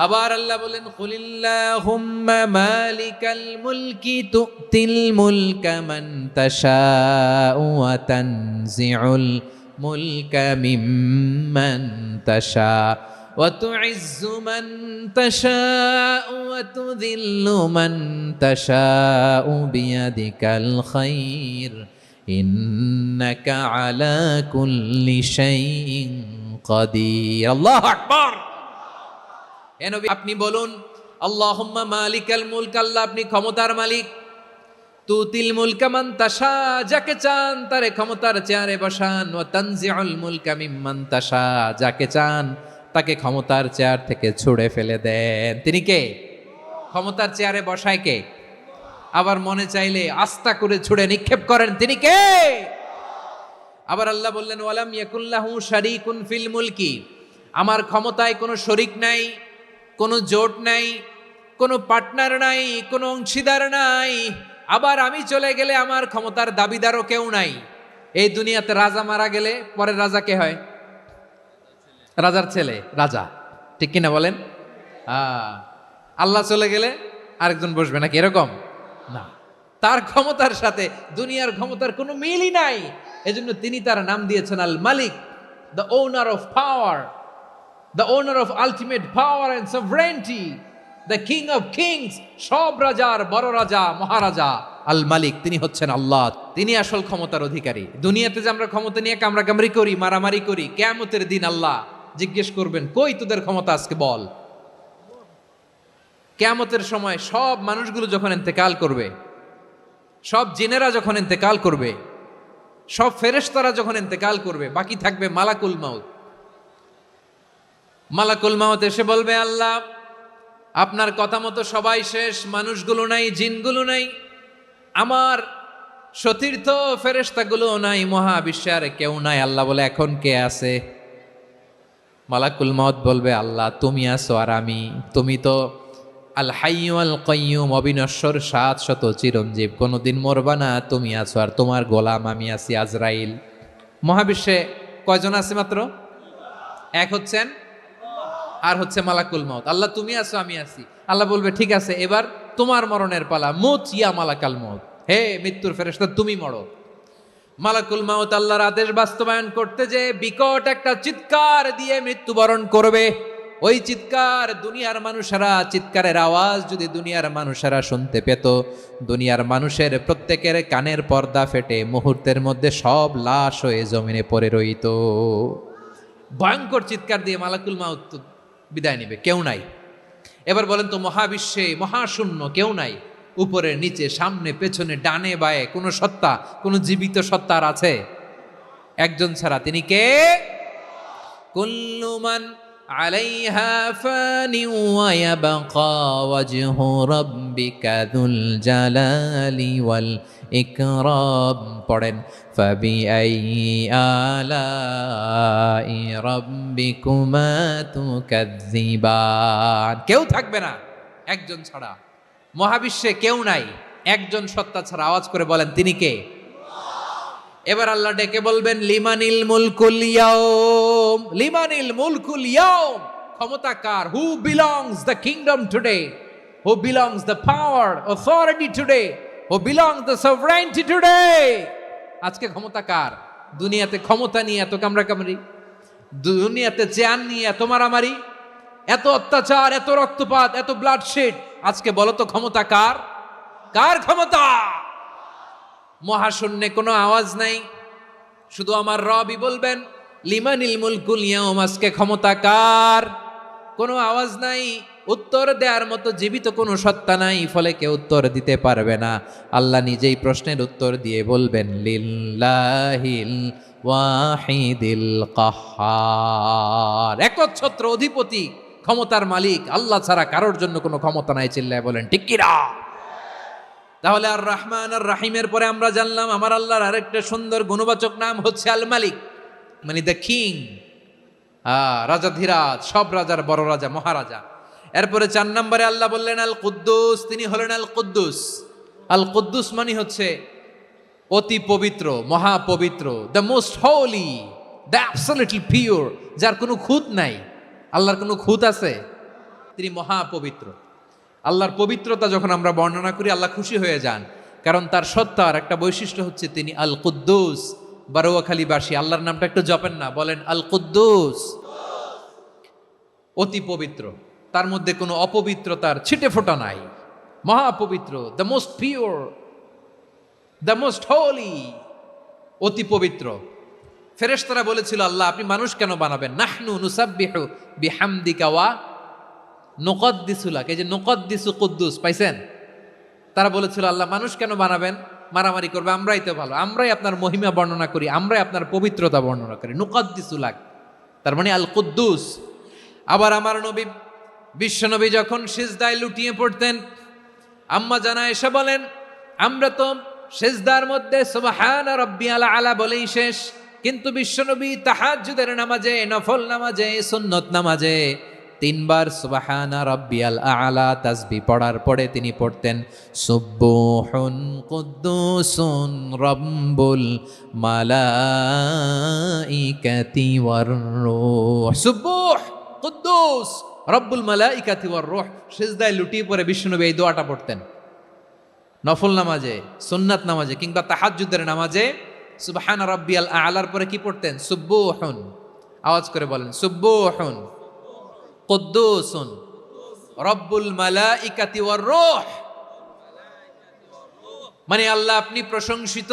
আবার আল্লাহ বলেন কুলিল্লাহুম্মা মালিকাল মুলকি তুতিল মুলকা মান তাশাউ ওয়া তানজিউল মুলকা মিম্মান তাশা ওয়া তুইজ্জু মান তাশাউ ওয়া তুযিল্লু মান তাশাউ বিয়াদিকাল খায়র ইন্নাকা আলা কুল্লি শাইইন কাদির। আল্লাহু আকবার। এ নবী আপনি বলুন আল্লাহুম্মা মালিকাল মুলক, আল্লাহ আপনি ক্ষমতার মালিক। তুতিল মুলকা মান তাশা, যাকে চান তারে ক্ষমতার চেয়ারে বসান। ওয়া তানজিউল মুলকা মিম্মান তাশা, যাকে চান তাকে ক্ষমতার চেয়ার থেকে ছুঁড়ে ফেলে দেন। তিনি কে? ক্ষমতার চেয়ারে বসায় কে? আবার মনে চাইলে আস্থা করে ছুঁড়ে নিক্ষেপ করেন, তিনি কে? আবার আল্লাহ বললেন ওয়ালাম ইয়াকুল্লাহু শারীকুন ফিল মুলকি, আমার ক্ষমতায় কোনো শরীক নাই, কোনো জোট নাই, কোনো পার্টনার নাই, কোনো অংশীদার নাই। আবার আমি চলে গেলে আমার ক্ষমতার দাবিদারও কেউ নাই। এই দুনিয়াতে রাজা মারা গেলে পরের রাজা কে হয়? রাজার ছেলে রাজা, ঠিক কিনা বলেন? আল্লাহ চলে গেলে আরেকজন বসবে নাকি এরকম না। তার ক্ষমতার সাথে দুনিয়ার ক্ষমতার কোনো মিলই নাই। এজন্য তিনি তার নাম দিয়েছেন আল মালিক, the owner of power, the owner of ultimate power and sovereignty, the king of kings, সব রাজার বড় রাজা, মহারাজা আল মালিক। তিনি হচ্ছেন আল্লাহ, তিনি আসল ক্ষমতার অধিকারী। দুনিয়াতে যে আমরা ক্ষমতা নিয়ে কামড়াকামড়ি করি, মারামারি করি, কিয়ামতের দিন আল্লাহ জিজ্ঞেস করবেন, কই তোদের ক্ষমতা আজকে বল। কিয়ামতের সময় সব মানুষগুলো যখন ইন্তেকাল করবে, সব জিনেরা যখন ইন্তেকাল করবে, সব ফেরেশতারা যখন ইন্তেকাল করবে, বাকি থাকবে মালাকুল মাউত। মালাকুল মাউত এসে বলবে, আল্লাহ আপনার কথা মতো সবাই শেষ, মানুষগুলো নাই, জিনগুলো নাই, আমার সতীর্থ ফেরেশতাগুলো নাই, মহাবিশ্বে আর কেউ নাই। আল্লাহ বলে, এখন কে আছে? মালাকুল মাউত বলবে, আল্লাহ তুমি আছো আর আমি। তুমি তো আল হাইয়্যু আল কাইয়্যুম, অবিনশ্বর, শাশ্বত, চিরঞ্জীব, কোনোদিন মরবা না, তুমি আছো আর তোমার গোলাম আমি আছি আজরাইল। মহাবিশ্বে কয়জন আছে? মাত্র এক হচ্ছেন, আর হচ্ছে মালাকুল মাউত। আল্লাহ তুমি আছো আমি আছি। আল্লাহ বলবে, ঠিক আছে, এবার তোমার মরণের পালা, মুত ইয়া মালাকাল মাউত, হে মৃত্যুর ফেরেশতা তুমি মরো। মালাকুল মাউত আল্লাহর আদেশ বাস্তবায়ন করতে যে বিকট একটা চিৎকার দিয়ে মৃত্যুবরণ করবে। ওই চিৎকার দুনিয়ার মানুষেরা, চিৎকারের আওয়াজ যদি দুনিয়ার মানুষেরা শুনতে পেত, দুনিয়ার মানুষের প্রত্যেকের কানের পর্দা ফেটে মুহূর্তের মধ্যে সব লাশ হয়ে জমিনে পড়ে রইত। ভয়ঙ্কর চিৎকার দিয়ে মালাকুল মাউত বিদায় নেবে, কেউ নাই। এবার বলেন তো, মহাবিশ্বে মহাশূন্য, কেউ নাই, উপরে নিচে সামনে পেছনে ডানে বায়ে কোনো সত্তা, কোনো জীবিত সত্তার আছে? একজন ছাড়া, তিনি কে? কুল্লু মান আলাইহা ফানি ওয়া ইয়াবকা ওয়াজহু রাব্বিকা যুল জালালি ওয়াল ইকরাম। পড়েন, ফাবিআইয়ি আলাই রাব্বিকুমা তুকাজ্জিবান। কেউ থাকবে না একজন ছাড়া, মহাবিশ্বে কেউ নাই, একজন সত্তা ছাড়া। আওয়াজ করে বলেন, তিনি কে? এবার আল্লাহ ডেকে বলবেন, লিমানিল মুলকুল ইয়াউম, লিমানিল মুলকুল ইয়াউম, ক্ষমতা কার? Who belongs the kingdom today, who belongs the power authority today, who belongs the sovereignty today. আজকে ক্ষমতা কার? দুনিয়াতে ক্ষমতা নিয়ে এত কামড়াকামড়ি, দুনিয়াতে চেয়ার নিয়ে এত মারামারি, এত অত্যাচার, এত রক্তপাত, এত ব্লাডশেড, আজকে বলো তো ক্ষমতা কার? কার ক্ষমতা? মহাশূন্যে কোনো আওয়াজ নাই, শুধু আমার রবই বলবেন, লিমানিল মুলকুল ইয়াউম, আজকে ক্ষমতা কার? কোনো আওয়াজ নাই, উত্তর দেওয়ার মতো জীবিত কোনো সত্তা নাই, ফলে কেউ উত্তর দিতে পারবে না। আল্লাহ নিজেই প্রশ্নের উত্তর দিয়ে বলবেন, লিল্লাহিল ওয়াহিদিল কাহ্হার, একচ্ছত্র অধিপতি, ক্ষমতার মালিক আল্লাহ ছাড়া কারোর জন্য কোনো ক্ষমতা নাই। চিল্লায় বলেন ঠিক কিনা? তাহলে আর রহমান আর রাহিমের পরে আমরা জানলাম আমার আল্লাহর আরেকটা সুন্দর গুণবাচক নাম হচ্ছে আল মালিক, মানে দ্য কিং, রাজাধিরাজ, সব রাজার বড় রাজা, মহারাজা। এরপরে 4 নম্বরে আল্লাহ বললেন আল কুদ্দুস, তিনি হলেন আল কুদ্দুস। আল কুদ্দুস মানে হচ্ছে অতি পবিত্র, মহাপবিত্র, the most holy, the absolutely pure, যার কোনো খুঁত নাই। আল্লাহর কোনো খুঁত আছে? তিনি মহাপবিত্র। আল্লাহর পবিত্রতা যখন আমরা বর্ণনা করি, আল্লাহ খুশি হয়ে যান, কারণ তার সত্তার একটা বৈশিষ্ট্য হচ্ছে তিনি আল কুদ্দুস। বারোয়াখালীবাসী আল্লাহর নামটা একটু জপেন না, বলেন আল কুদ্দুস, অতি পবিত্র, তার মধ্যে কোনো অপবিত্রতার ছিটে ফোঁটা নাই, মহাপবিত্র, the most pure, the most holy, অতি পবিত্র। ফেরেশতারা বলেছিল, আল্লাহ আপনি মানুষ কেন বানাবেন? নাহনু নুসাব্বিহু বিহামদিকা ওয়া নুকদ্দিসু লাক। এই যে নুকদ্দিসু কুদ্দুস পাইছেন? তারা বলেছিল, আল্লাহ মানুষ কেন বানাবেন? মারামারি করবে, আমরাই তো ভালো, আমরাই আপনার মহিমা বর্ণনা করি, আমরাই আপনার পবিত্রতা বর্ণনা করি। নুকদ্দিসু লাক, তার মানে আল কুদ্দুস। আবার আমার নবী, বিশ্বনবী যখন সিজদায় লুটিয়ে পড়তেন, আম্মা জানা এসে বলেন, আমরা তো সিজদার মধ্যে সুবহানা রাব্বিয়াল আলা বলেই শেষ, কিন্তু বিশ্বনবী তাহাজ্জুদের নামাজে, নফল নামাজে, সুন্নত নামাজে তিনবার সুবহানা রাব্বিয়াল আ'লা তাসবিহ পড়ার পরে তিনি পড়তেন সুবহুন কুদ্দুসুন রাব্বুল মালাইকাতি ওয়ার রূহ। সুবহ কুদ্দুস রব্বুল মালাইকাতি ওয়ার রূহ। সিজদায় লুটিয়ে পড়ে বিষ্ণুনবী এই দোয়াটা পড়তেন নফল নামাজে, সুন্নাত নামাজে কিংবা তাহাজ্জুদের নামাজে। সুবহানা রাব্বিয়াল আ'লার পরে কি পড়তেন? সুবহুন, আওয়াজ করে বলেন সুবহুন কুদ্দুসুন রব্বুল মালাইকাতি ওয়ার রূহ। মানে আল্লাহ আপনি প্রশংসিত,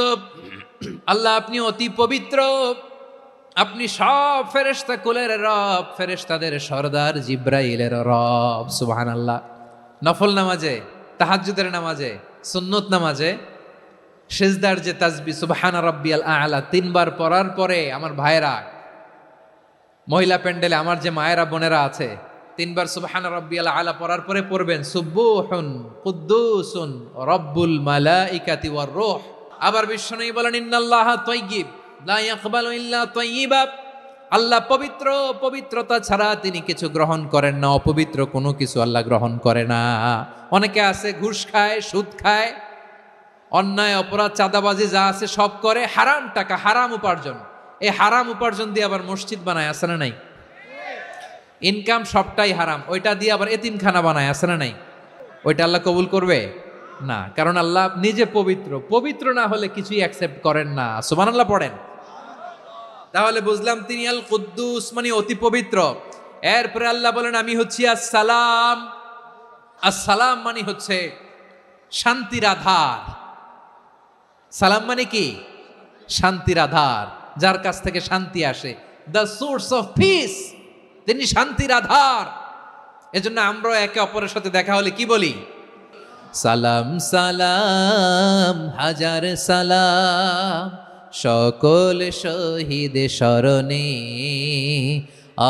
আল্লাহ আপনি অতি পবিত্র, আপনি সব ফেরেশতা কুলের রব, ফেরেশতাদের সরদার জিব্রাইলের রব। সুবহানাল্লাহ। নফল নামাজে, তাহাজ্জুদের নামাজে, সুন্নত নামাজে সিজদার যে তাসবিহ সুবহানা রাব্বিয়াল আ'লা তিনবার পড়ার পরে আমার ভাইরা, মহিলা প্যান্ডেলে আমার যে মায়েরা বোনেরা আছে, তিনবার সুবহানা রাব্বিয়াল আ'লা পড়ার পরে পড়বেন সুবহুন কুদ্দুসুন রব্বুল মালাইকাতি ওয়ার রূহ। আবার বিশ্বনবী বলেন ইন্নাল্লাহা তাইয়্যিব লা ইয়াকবালু ইল্লা তাইয়্যিবা। আল্লাহ পবিত্র, পবিত্রতা ছাড়া তিনি কিছু গ্রহণ করেন না, অপবিত্র কোনো কিছু আল্লাহ গ্রহণ করে না। অনেকে আছে ঘুষ খায়, সুদ খায়, অন্যায় অপরাধ চাঁদাবাজি যা আছে সব করে, হারাম টাকা, হারাম উপার্জন। এই হারাম উপার্জন দিয়ে আবার মসজিদ বানায়, আছে না নাই? ইনকাম সবটাই হারাম, ওইটা দিয়ে আবার এতিমখানা বানায়, আছে না নাই? ওইটা আল্লাহ কবুল করবে না, কারণ আল্লাহ নিজে পবিত্র। পবিত্র না হলে কিছুই অ্যাকসেপ্ট করেন না। সুবহানাল্লাহ পড়েন। তাহলে বুঝলাম তিনি আল কুদ্দুস মানে অতি পবিত্র। এরপরে আল্লাহ বলেন আমি হচ্ছি আসসালাম। আসসালাম মানে হচ্ছে শান্তির আধার। সালাম মানে কি? শান্তির আধার, যার কাছ থেকে শান্তি আসে। দ্য সোর্স অফ পিস, তিনি শান্তির আধার। এজন্য আমরা একে অপরের সাথে দেখা হলে কি বলি? সালাম সালাম হাজার সালাম সকল শহীদ স্মরণে,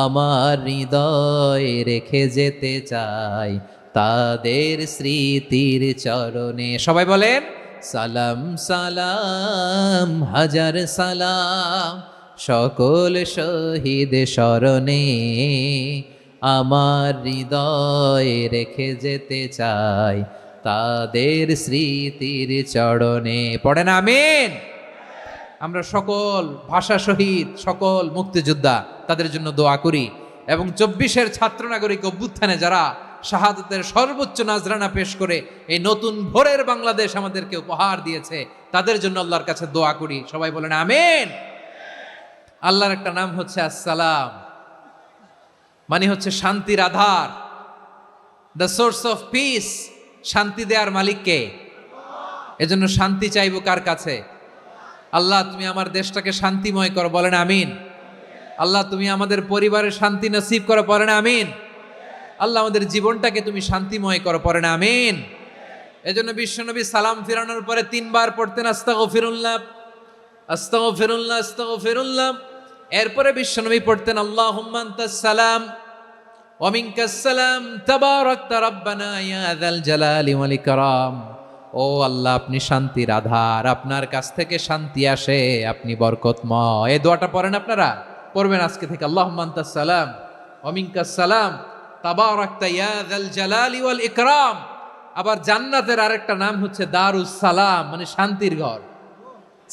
আমার হৃদয় রেখে যেতে চাই তাদের স্মৃতির চরণে। সবাই বলেন সালাম সালাম হাজার সালাম সকল শহীদ স্মরণে, আমার হৃদয় রেখে যেতে চাই তাদের স্মৃতির চরণে। পড়েন আমিন। আমরা সকল ভাষা শহীদ, সকল মুক্তিযোদ্ধা তাদের জন্য দোয়া করি, এবং 24-এর ছাত্র নাগরিক অভ্যুত্থানে যারা শাহাদাতের সর্বোচ্চ নাজরানা পেশ করে এই নতুন ভোরের বাংলাদেশ আমাদেরকে উপহার দিয়েছে, তাদের জন্য আল্লাহর কাছে দোয়া করি। সবাই বলেন আমিন। আল্লাহর একটা নাম হচ্ছে আসসালাম, মানে হচ্ছে শান্তির আধার, দ্য সোর্স অফ পিস। শান্তি দেওয়ার মালিক কে? এজন্য শান্তি চাইবো কার কাছে? আল্লাহ তুমি আমার দেশটাকে শান্তিময় করো, বলেন আমিন। আল্লাহ তুমি আমাদের পরিবারের শান্তি নসিব করো, পড়েন আমিন। আল্লাহ আমাদের জীবনটাকে তুমি শান্তিময় করো, পড়েন আমিন। এজন্য বিশ্বনবী সালাম ফিরানোর পরে 3 বার পড়তেন আস্তাগফিরুল্লাহ আস্তাগফিরুল্লাহ আস্তাগফিরুল্লাহ। এরপরে বিশ্বনবী পড়তেন আল্লাহুম্মা আনতাস সালাম ওয়া মিনকাস সালাম তাবারাকতা রাব্বানা ইয়া যাল জালালি ওয়াল ইকরাম। ও আল্লাহ আপনি শান্তির আধার, আপনার কাছ থেকে শান্তি আসে, আপনি বরকতময়। এই দোয়াটা পড়েন, আপনারা পড়বেন আজকে থেকে। আল্লাহুম্মা আনতাস সালাম ওয়া মিনকাস সালাম তাবারাকতা ইয়া যাল জালালি ওয়াল ইকরাম। আবার জান্নাতের আরেকটা নাম হচ্ছে দারুস সালাম, মানে শান্তির ঘর।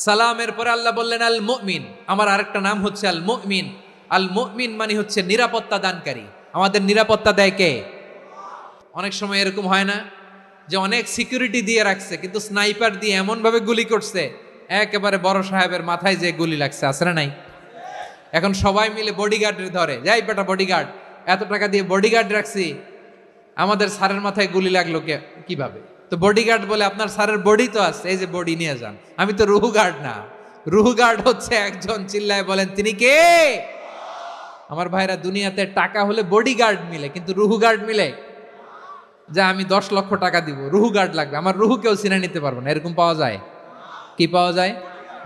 সালামের পরে আল্লাহ বললেন আল মুমিন, আমার আরেকটা নাম হচ্ছে আল মুমিন। আল মুমিন মানে হচ্ছে নিরাপত্তা দানকারী। আমাদের নিরাপত্তা দেয় কে? অনেক সময় এরকম হয় না যে অনেক সিকিউরিটি দিয়ে রাখছে, কিন্তু স্নাইপার দিয়ে এমন ভাবে গুলি করছে একেবারে বড় সাহেবের মাথায় যে গুলি লাগছে, আছে না নাই? এখন সবাই মিলে বডিগার্ডের ধরে, যাই বেটা বডিগার্ড, এত টাকা দিয়ে বডিগার্ড রাখছি, আমাদের স্যারের মাথায় গুলি লাগলো কিভাবে? তো বডিগার্ড বলে আপনার স্যারের বডি তো আছে, এই যে বডি নিয়ে যান। আমি তো রুহু গার্ড না, রুহু গার্ড হচ্ছে একজন। চিল্লায় বলেন তিনি কে? আমার ভাইরা, দুনিয়াতে টাকা হলে বডিগার্ড মিলে, কিন্তু রুহু গার্ড মিলে? যা আমি 10 লক্ষ টাকা দিব, রুহু গার্ড লাগবে, আমার রুহু কেউ চিনে নিতে পারবে না, এরকম পাওয়া যায়? কি পাওয়া যায়?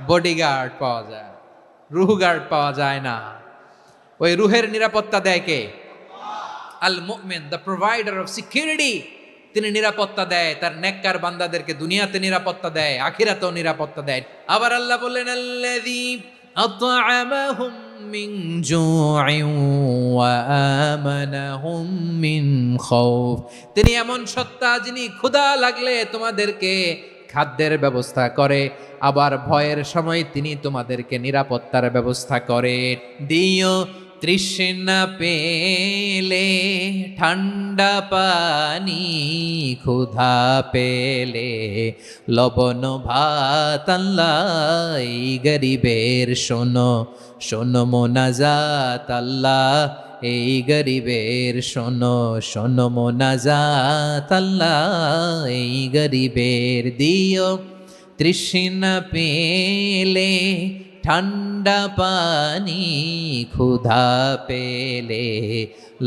বডিগার্ড পাওয়া যায়, রুহু গার্ড পাওয়া যায় না। ওই রুহের নিরাপত্তা দেয় কে? আল মুমিন, দ্য প্রোভাইডার অফ সিকিউরিটি। তিনি নিরাপত্তা দেয় তার নেককার বান্দাদেরকে, দুনিয়াতে নিরাপত্তা দেয়, আখিরাতেও নিরাপত্তা দেয়। আবার আল্লাহ বললেন আল্লাযী আত'আমাহুম মিন জু'ইন ওয়া আমানাহুম মিন খাউফ। তিনি এমন সত্তা যিনি ক্ষুধা লাগলে তোমাদেরকে খাদ্যের ব্যবস্থা করে, আবার ভয়ের সময় তিনি তোমাদেরকে নিরাপত্তার ব্যবস্থা করে। দিও তৃষ্ণা পেলে ঠান্ডা পানি, ক্ষুধা পেলে লবণ ভাত, আল্লাহ এই গরিবের শোনো শোনো মোনাজাত, আল্লাহ এই গরিবের শোনো শোনো মোনাজাত, আল্লাহ এই গরিবের। দিও তৃষ্ণা পেলে ঠান্ডা পানি, ক্ষুধা পেলে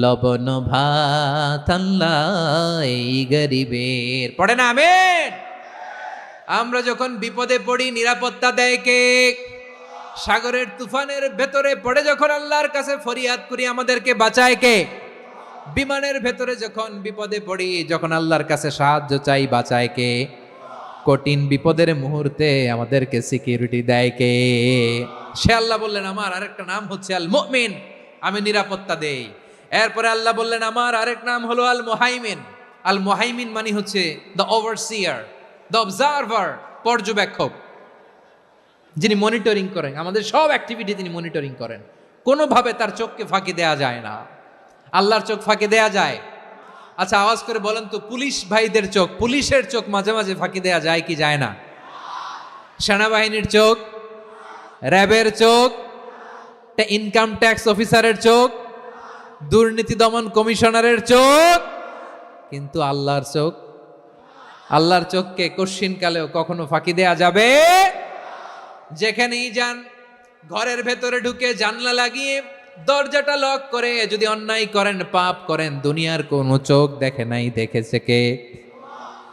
লবণ ভাত, আল্লাহ এই গরিবের। পড়ে না আমিন? আমরা যখন বিপদে পড়ি নিরাপত্তা দেয় কে? সাগরের তুফানের ভেতরে পড়ে যখন আল্লাহর কাছে ফরিয়াদ করি আমাদেরকে বাঁচায় কে? বিমানের ভেতরে যখন বিপদে পড়ি, যখন আল্লাহর কাছে সাহায্য চাই, বাঁচায় কে? কঠিন বিপদের মুহূর্তে আমাদেরকে সিকিউরিটি দেয় কে? সে আল্লাহ বললেন আমার আরেকটা নাম হচ্ছে আল মুমিন, আমি নিরাপত্তা দেই। এরপরে আল্লাহ বললেন আমার আরেক নাম হলো আল মুহাইমিন। আল মুহাইমিন মানে হচ্ছে দ্য ওভারসিয়ার, দ্য অবজারভার, পর্যবেক্ষক, যিনি মনিটরিং করেন আমাদের সব অ্যাক্টিভিটি, তিনি মনিটরিং করেন। কোনোভাবে তার চোখকে ফাঁকি দেয়া যায় না। আল্লাহর চোখ ফাঁকি দেয়া যায়? আচ্ছা আওয়াজ করে বলেন তো, পুলিশ ভাইদের চোখ, পুলিশের চোখ মাঝে মাঝে ফাঁকি দেয়া যায় কি যায় না? সেনাবাহিনীর চোখ, র্যাবের চোখ, ইনকাম ট্যাক্স অফিসারের চোখ, দুর্নীতি দমন কমিশনারের চোখ, কিন্তু আল্লাহর চোখ, আল্লাহর চোখকে কশ্চিনকালেও কখনো ফাঁকি দেয়া যাবে? যেখানেই যান, ঘরের ভেতরে ঢুকে জানলা লাগিয়ে দরজাটা লক করে যদি অন্যায় করেন, পাপ করেন, দুনিয়ার কোনো চোখ দেখে নাই, দেখেছে কে?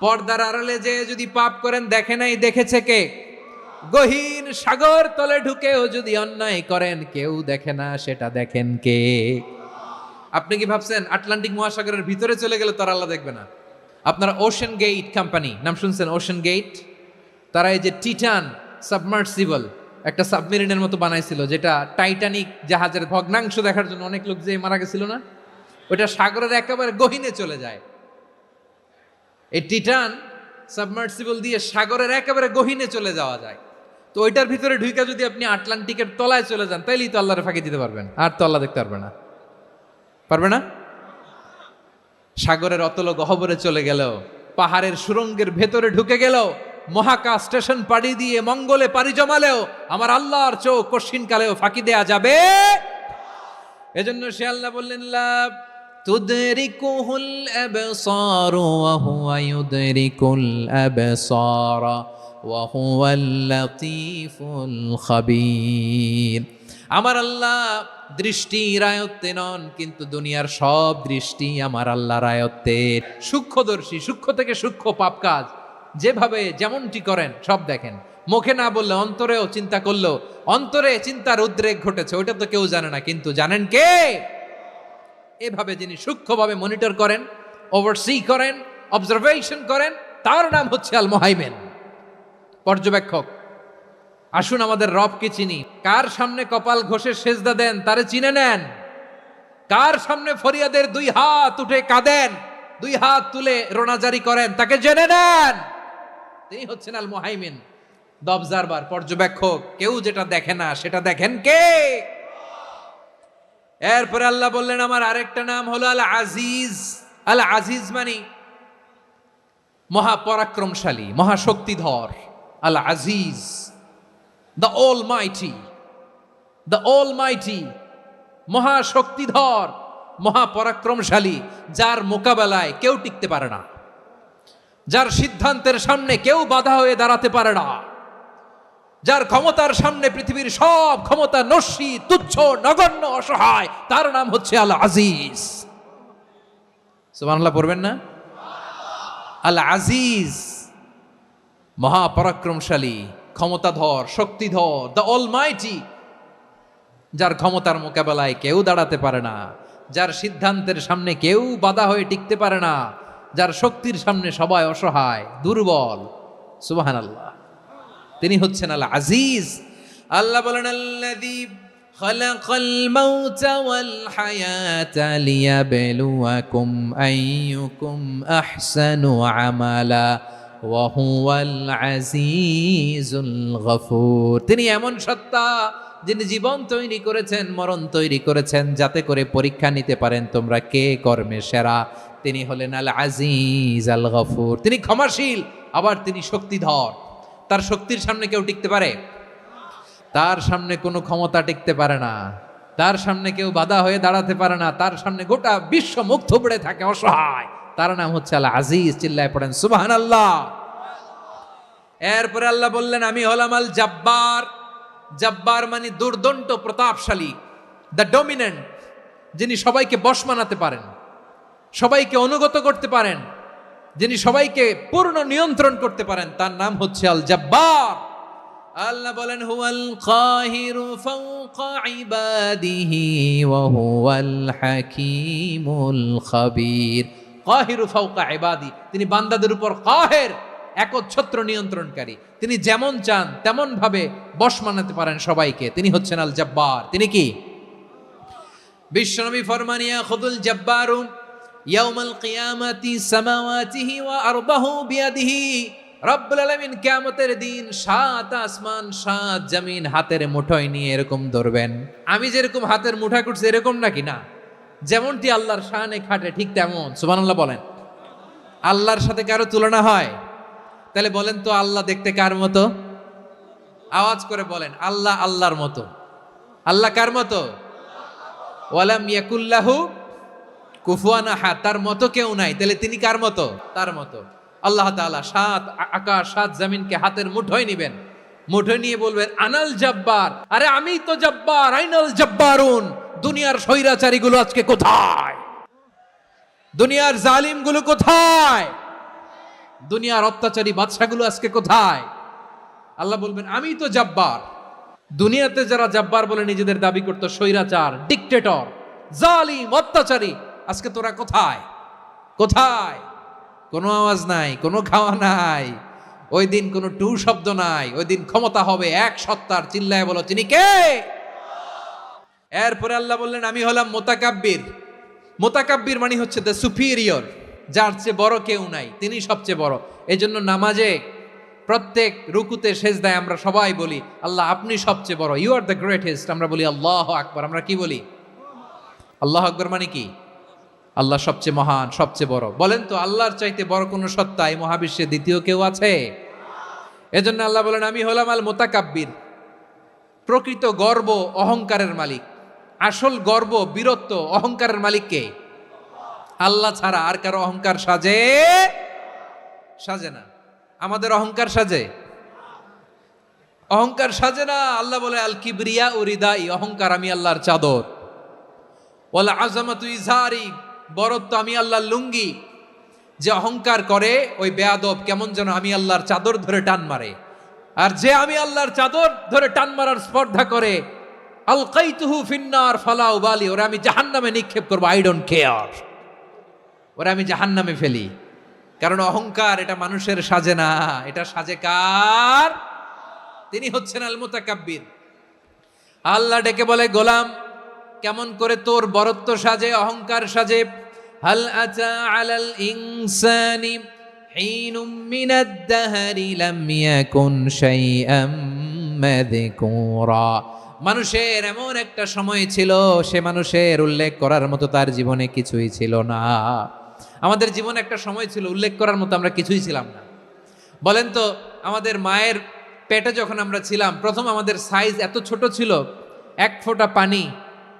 পর্দার আড়ালে যে যদি পাপ করেন, দেখে নাই, দেখেছে কে? গহীন সাগর তলে ঢুকেও যদি অন্যায় করেন, কেউ দেখে না, সেটা দেখেন কে? আপনি কি ভাবছেন আটলান্টিক মহাসাগরের ভিতরে চলে গেলে তার আল্লাহ দেখবে না? আপনারা ওশেন গেট কোম্পানি নাম শুনছেন? ওশেন গেট, তারা এই যে টিটান সাবমার্সিবল একটা সাবমেরিনের মতো বানাইছিল, যেটা টাইটানিক জাহাজের ভগ্নাংশ দেখার জন্য অনেক লোক যে মারা গেছিল না, ওটা সাগরের একেবারে গহীনে চলে যায়। এই টিটান সাবমার্সিবল দিয়ে সাগরের একেবারে গহীনে চলে যাওয়া যায়। তো ওইটার ভিতরে ঢুইকা যদি আপনি আটলান্টিকের তলায় চলে যান, তাইলেই তো আল্লাহরে ফাঁকি দিতে পারবেন, আর তো আল্লাহ দেখতে পারবে না। পারবে না? সাগরের অতল গহ্বরে চলে গেলেও, পাহাড়ের সুরঙ্গের ভেতরে ঢুকে গেলেও, মহাকাশ স্টেশন পাড়ি দিয়ে মঙ্গলে পাড়ি জমালেও আমার আল্লাহর চোখ কশ্চিনকালেও ফাঁকি দেয়া যাবে? এজন্য সে আল্লাহ বললেন লা তুদরিকুহুল আবসার ওয়া হুয়া ইউদরিকুল আবসার ওয়া হুয়াল লাতীফুল খাবীর। আমার আল্লাহ দৃষ্টির আয়ত্তে নন, কিন্তু দুনিয়ার সব দৃষ্টি আমার আল্লাহর আয়ত্তে। সূক্ষ্মদর্শী, সূক্ষ্ম থেকে সূক্ষ্ম পাপ কাজ যেভাবে যেমনটি করেন সব দেখেন। মুখে না বললে অন্তরেও চিন্তা করলো, অন্তরে চিন্তার উদ্রেক ঘটেছে, ওইটা তো কেউ জানে না, কিন্তু জানেন কে? এভাবে যিনি সূক্ষ্মভাবে মনিটর করেন, ওভারসি করেন, অবজারভেশন করেন, তার নাম হচ্ছে আল মুহাইমিন, পর্যবেক্ষক। আসুন আমাদের রবকে চিনি। কার সামনে কপাল ঘষে সেজদা দেন তারে চিনে নেন। কার সামনে ফরিয়াদের দুই হাত উঠে কাঁদেন, দুই হাত তুলে রোনাজারি করেন, তাকে জেনে নেন। তিনি হচ্ছেন আল মুহাইমিন, দ্য অবজারভার, পর্যবেক্ষক। কেউ যেটা দেখে না সেটা দেখেন কে? এরপরে আল্লাহ বললেন আমার আরেকটা নাম হলো আল আজিজ। আল আজিজ মানে মহাপরাক্রমশালী, মহাশক্তিধর। আল আজিজ, দ্য অলমাইটি, দ্য অলমাইটি, মহাশক্তিধর, মহাপরাক্রমশালী, যার মোকাবেলায় কেউ টিকতে পারে না, যার সিদ্ধান্তের সামনে কেউ বাধা হয়ে দাঁড়াতে পারে না, যার ক্ষমতার সামনে পৃথিবীর সব ক্ষমতা নস্যি, তুচ্ছ, নগণ্য, অসহায়, তার নাম হচ্ছে আল আজিজ। সুবহানাল্লাহ পড়বেন না? আল আজিজ, মহাপরাক্রমশালী, ক্ষমতাধর, শক্তিধর, দ্য অলমাইটি, যার ক্ষমতার মোকাবেলায় কেউ দাঁড়াতে পারে না, যার সিদ্ধান্তের সামনে কেউ বাধা হয়ে টিকতে পারে না, যার শক্তির সামনে সবাই অসহায়, দুর্বল। সুবহানাল্লাহ, তিনি হচ্ছেন আল আজিজ। আল্লাহ বলেন আল্লাযী খালাকাল মাউতা ওয়াল হায়াতা লিয়াবলুয়াকুম আইয়ুকুম আহসানু আমালা ওয়া হুয়াল আজিজুল গফুর। তিনি এমন সত্তা যিনি জীবন তৈরি করেছেন, মরণ তৈরি করেছেন, যাতে করে পরীক্ষা নিতে পারেন তোমরা কে কর্মে সেরা। তিনি হলেন আল আজিজ আল গফুর। তিনি ক্ষমাশীল, আবার তিনি শক্তিধর। তার শক্তির সামনে কেউ টিকতে পারে? তার সামনে কোনো ক্ষমতা টিকতে পারে না, তার সামনে কেউ বাধা হয়ে দাঁড়াতে পারে না, তার সামনে গোটা বিশ্ব মুখ থুবড়ে থাকে অসহায়। তার নাম হচ্ছে আল আজিজ। চিল্লায় পড়েন সুবহানাল্লাহ। এরপরে আল্লাহ বললেন আমি হলাম আল জাব্বার। জাব্বার মানে দুর্দণ্ড প্রতাপশালী, দ্য ডমিনেন্ট, যিনি সবাইকে বশ মানাতে পারেন, সবাইকে অনুগত করতে পারেন, যিনি সবাইকে পূর্ণ নিয়ন্ত্রণ করতে পারেন, তার নাম হচ্ছে আল জাব্বার। আল্লাহ বলেন হুয়াল কাহিরু ফাওকা ইবাদিহি ওয়া হুয়াল হাকীমুল খাবীর। কাহিরু ফাওকা ইবাদি, তিনি বান্দাদের উপর কাহের, একচ্ছত্র নিয়ন্ত্রণকারী। তিনি যেমন চান তেমন ভাবে বশ মানাতে পারেন সবাইকে। তিনি হচ্ছেন আল জাব্বার। তিনি কি? বিশ্বনবী ফরমান ইয়াখুদুল জাব্বারু ইয়াউমাল কিয়ামাতি সামাওয়াতিহি ওয়া আরদাহু বিয়াদিহি। রব্বুল আলামিন কিয়ামতের দিন সাত আসমান সাত জমিন হাতের মুঠোয় নিয়ে এরকম ধরবেন। আমি যেরকম হাতের মুঠা করছি এরকম নাকি? না, যেমনটি আল্লাহর শানে খাটে ঠিক তেমন। সুবহানাল্লাহ বলেন। আল্লাহর সাথে কারো তুলনা হয়? তাহলে বলেন তো আল্লাহ দেখতে কার মতো? আওয়াজ করে বলেন আল্লাহ আল্লাহর মতো। আল্লাহ কার মতো? ওয়ালাম ইয়াকুল্লাহু কুফুয়ান আহাদ, তার মতো কেউ নাই। তাহলে তিনি কার মতো? তার মতো। আল্লাহ তাআলা সাত আকাশ সাত জমিনকে হাতের মুঠোয় নিবেন, মুঠোয় নিয়ে বলবেন আনাল জাব্বার। আরে আমি তো জাব্বার, আইনাল জাব্বারুন। দুনিয়ার স্বৈরাচারী গুলো আজকে কোথায়? দুনিয়ার জালিম গুলো কোথায়? দুনিয়ার অত্যাচারী বাদশাগুলো আজকে কোথায়? আল্লাহ বলবেন আমি তো জাব্বার। দুনিয়াতে যারা জাব্বার বলে নিজেদের দাবি করত, স্বৈরাচার, ডিক্টেটর, জালিম, অত্যাচারী, আজকে তোরা কোথায়? কোথায়? কোনো আওয়াজ নাই, কোনো খাওয়া নাই, ওই দিন কোনো টু শব্দ নাই। ওই দিন ক্ষমতা হবে এক সত্তার। চিল্লায় বলো তিনি কে? এরপরে আল্লাহ বললেন আমি হলাম মুতাকাব্বির। মুতাকাব্বির মানে হচ্ছে দ্য সুপিরিয়র, যার চেয়ে বড় কেউ নাই, তিনি সবচেয়ে বড়। এই জন্য নামাজে প্রত্যেক রুকুতে সেজদায় আমরা সবাই বলি আল্লাহ আপনি সবচেয়ে বড়, ইউ আর দ্য গ্রেটেস্ট। আমরা বলি আল্লাহু আকবার। আমরা কি বলি? আল্লাহু আকবার মানে কি? আল্লাহ সবচেয়ে মহান, সবচেয়ে বড়। বলেন তো আল্লাহর চাইতে বড় কোন সত্তা এই মহাবিশ্বে দ্বিতীয় কেউ আছে? এজন্য আল্লাহ বলেন আমি হলাম আল মুতাকাব্বির। প্রকৃত গর্ব অহংকারের মালিক। আসল গর্ব, বীরত্ব, অহংকারের মালিক কে? আল্লাহ ছাড়া আর কারো অহংকার সাজে? সাজে না। আমাদের অহংকার সাজে? অহংকার সাজে না। আল্লাহ বলে আল কিবরিয়া ও রিদাই, অহংকার আমি আল্লাহর চাদর। ওয়াল আযামাতু ইজারি, বরত্ব আমি আল্লাহর লুঙ্গি। যে অহংকার করে ওই বেয়াদব কেমন যেন আমি আল্লাহর চাদর ধরে টান মারে। আর যে আমি আল্লাহর চাদর ধরে টান মারার স্পর্ধা করে আলকাইতুহু ফিন্নার ফালা উবালি, ওরা আমি জাহান্নামে নিক্ষেপ করব, আই ডোন্ট কেয়ার, ওরা আমি জাহান্নামে ফেলি। কারণ অহংকার এটা মানুষের সাজে না, এটা সাজে কার? তিনি হচ্ছেন আল মুতাকাব্বির। আল্লাহ ডেকে বলে গোলাম কেমন করে তোর বরত্ব সাজে, অহংকার সাজে? হাল আতা আলাল ইনসানি হিনুম মিনাদ দাহরি লাম ইয়াকুন শাইআম মাযকুরা। মানুষের এমন একটা সময় ছিল, সে মানুষের উল্লেখ করার মতো তার জীবনে কিছুই ছিল না। আমাদের জীবনে একটা সময় ছিল উল্লেখ করার মতো আমরা কিছুই ছিলাম না। বলেন তো আমাদের মায়ের পেটে যখন আমরা ছিলাম, প্রথম আমাদের সাইজ এত ছোট ছিল, এক ফোঁটা পানি,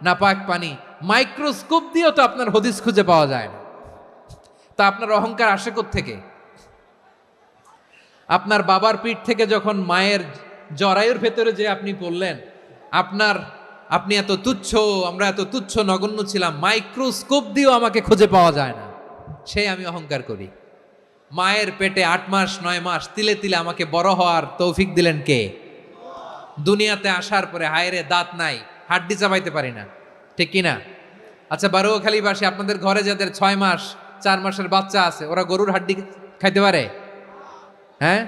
নাপাক পানি, মাইক্রোস্কোপ দিয়েও তো আপনার হদিস খুঁজে পাওয়া যায় না। তা আপনার অহংকার আসে কোত্থেকে? আপনার বাবার পিঠ থেকে যখন মায়ের জরায়ুর ভেতরে যে আপনি পড়লেন, আপনি এত তুচ্ছ, আমরা এত তুচ্ছ নগণ্য ছিলাম, মাইক্রোস্কোপ দিয়েও আমাকে খুঁজে পাওয়া যায় না, সেই আমি অহংকার করি। মায়ের পেটে 8 মাস 9 মাস তিলে তিলে আমাকে বড় হওয়ার তৌফিক দিলেন কে? দুনিয়াতে আসার পরে হায়রে দাঁত নাই, হাড্ডি চাবাইতে পারি না, ঠিক কিনা? আচ্ছা বারোখালীবাসী, আপনাদের ঘরে যাদের 6 মাস 4 মাসের বাচ্চা আছে, ওরা গরুর হাড্ডি খাইতে পারে? হ্যাঁ।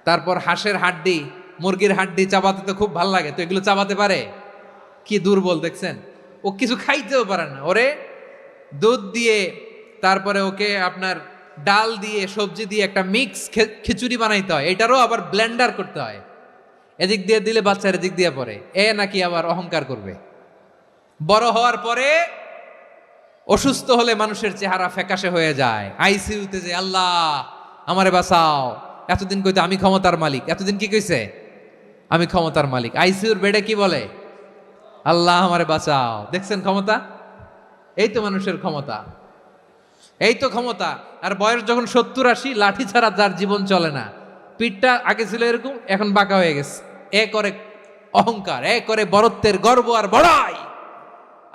তারপর হাঁসের হাড্ডি, মুরগির হাড্ডি চাবাতে তো খুব ভাল লাগে, তো এগুলো চাবাতে পারে? কি দুর্বল দেখছেন, ও কিছু খাইতেও পারে না। ওরে দুধ দিয়ে, তারপরে ওকে আপনার ডাল দিয়ে, সবজি দিয়ে একটা মিক্স খিচুড়ি বানাইতে হয়, এটারও আবার ব্লেন্ডার করতে হয়। এদিক দিয়ে দিলে বাচ্চার এদিক দিয়ে পড়ে, এ নাকি আবার অহংকার করবে। বড় হওয়ার পরে অসুস্থ হলে মানুষের চেহারা ফ্যাকাশে হয়ে যায়, আইসিইউতে যে আল্লাহ আমারে বাঁচাও, এতদিন কইতে আমি ক্ষমতার মালিক, এতদিন কি কইছে আমি ক্ষমতার মালিক, আইসিইউর বেডে কি বলে আল্লাহ আমারে বাঁচাও। দেখছেন ক্ষমতা, এই তো মানুষের ক্ষমতা, এই তো ক্ষমতা। আর বয়স যখন 70-80, লাঠি ছাড়া তার জীবন চলে না। পিঠটা আগে ছিল এরকম, এখন বাঁকা হয়ে গেছে। এ করে অহংকার, এ করে বড়ত্বের গর্ব আর বড়াই।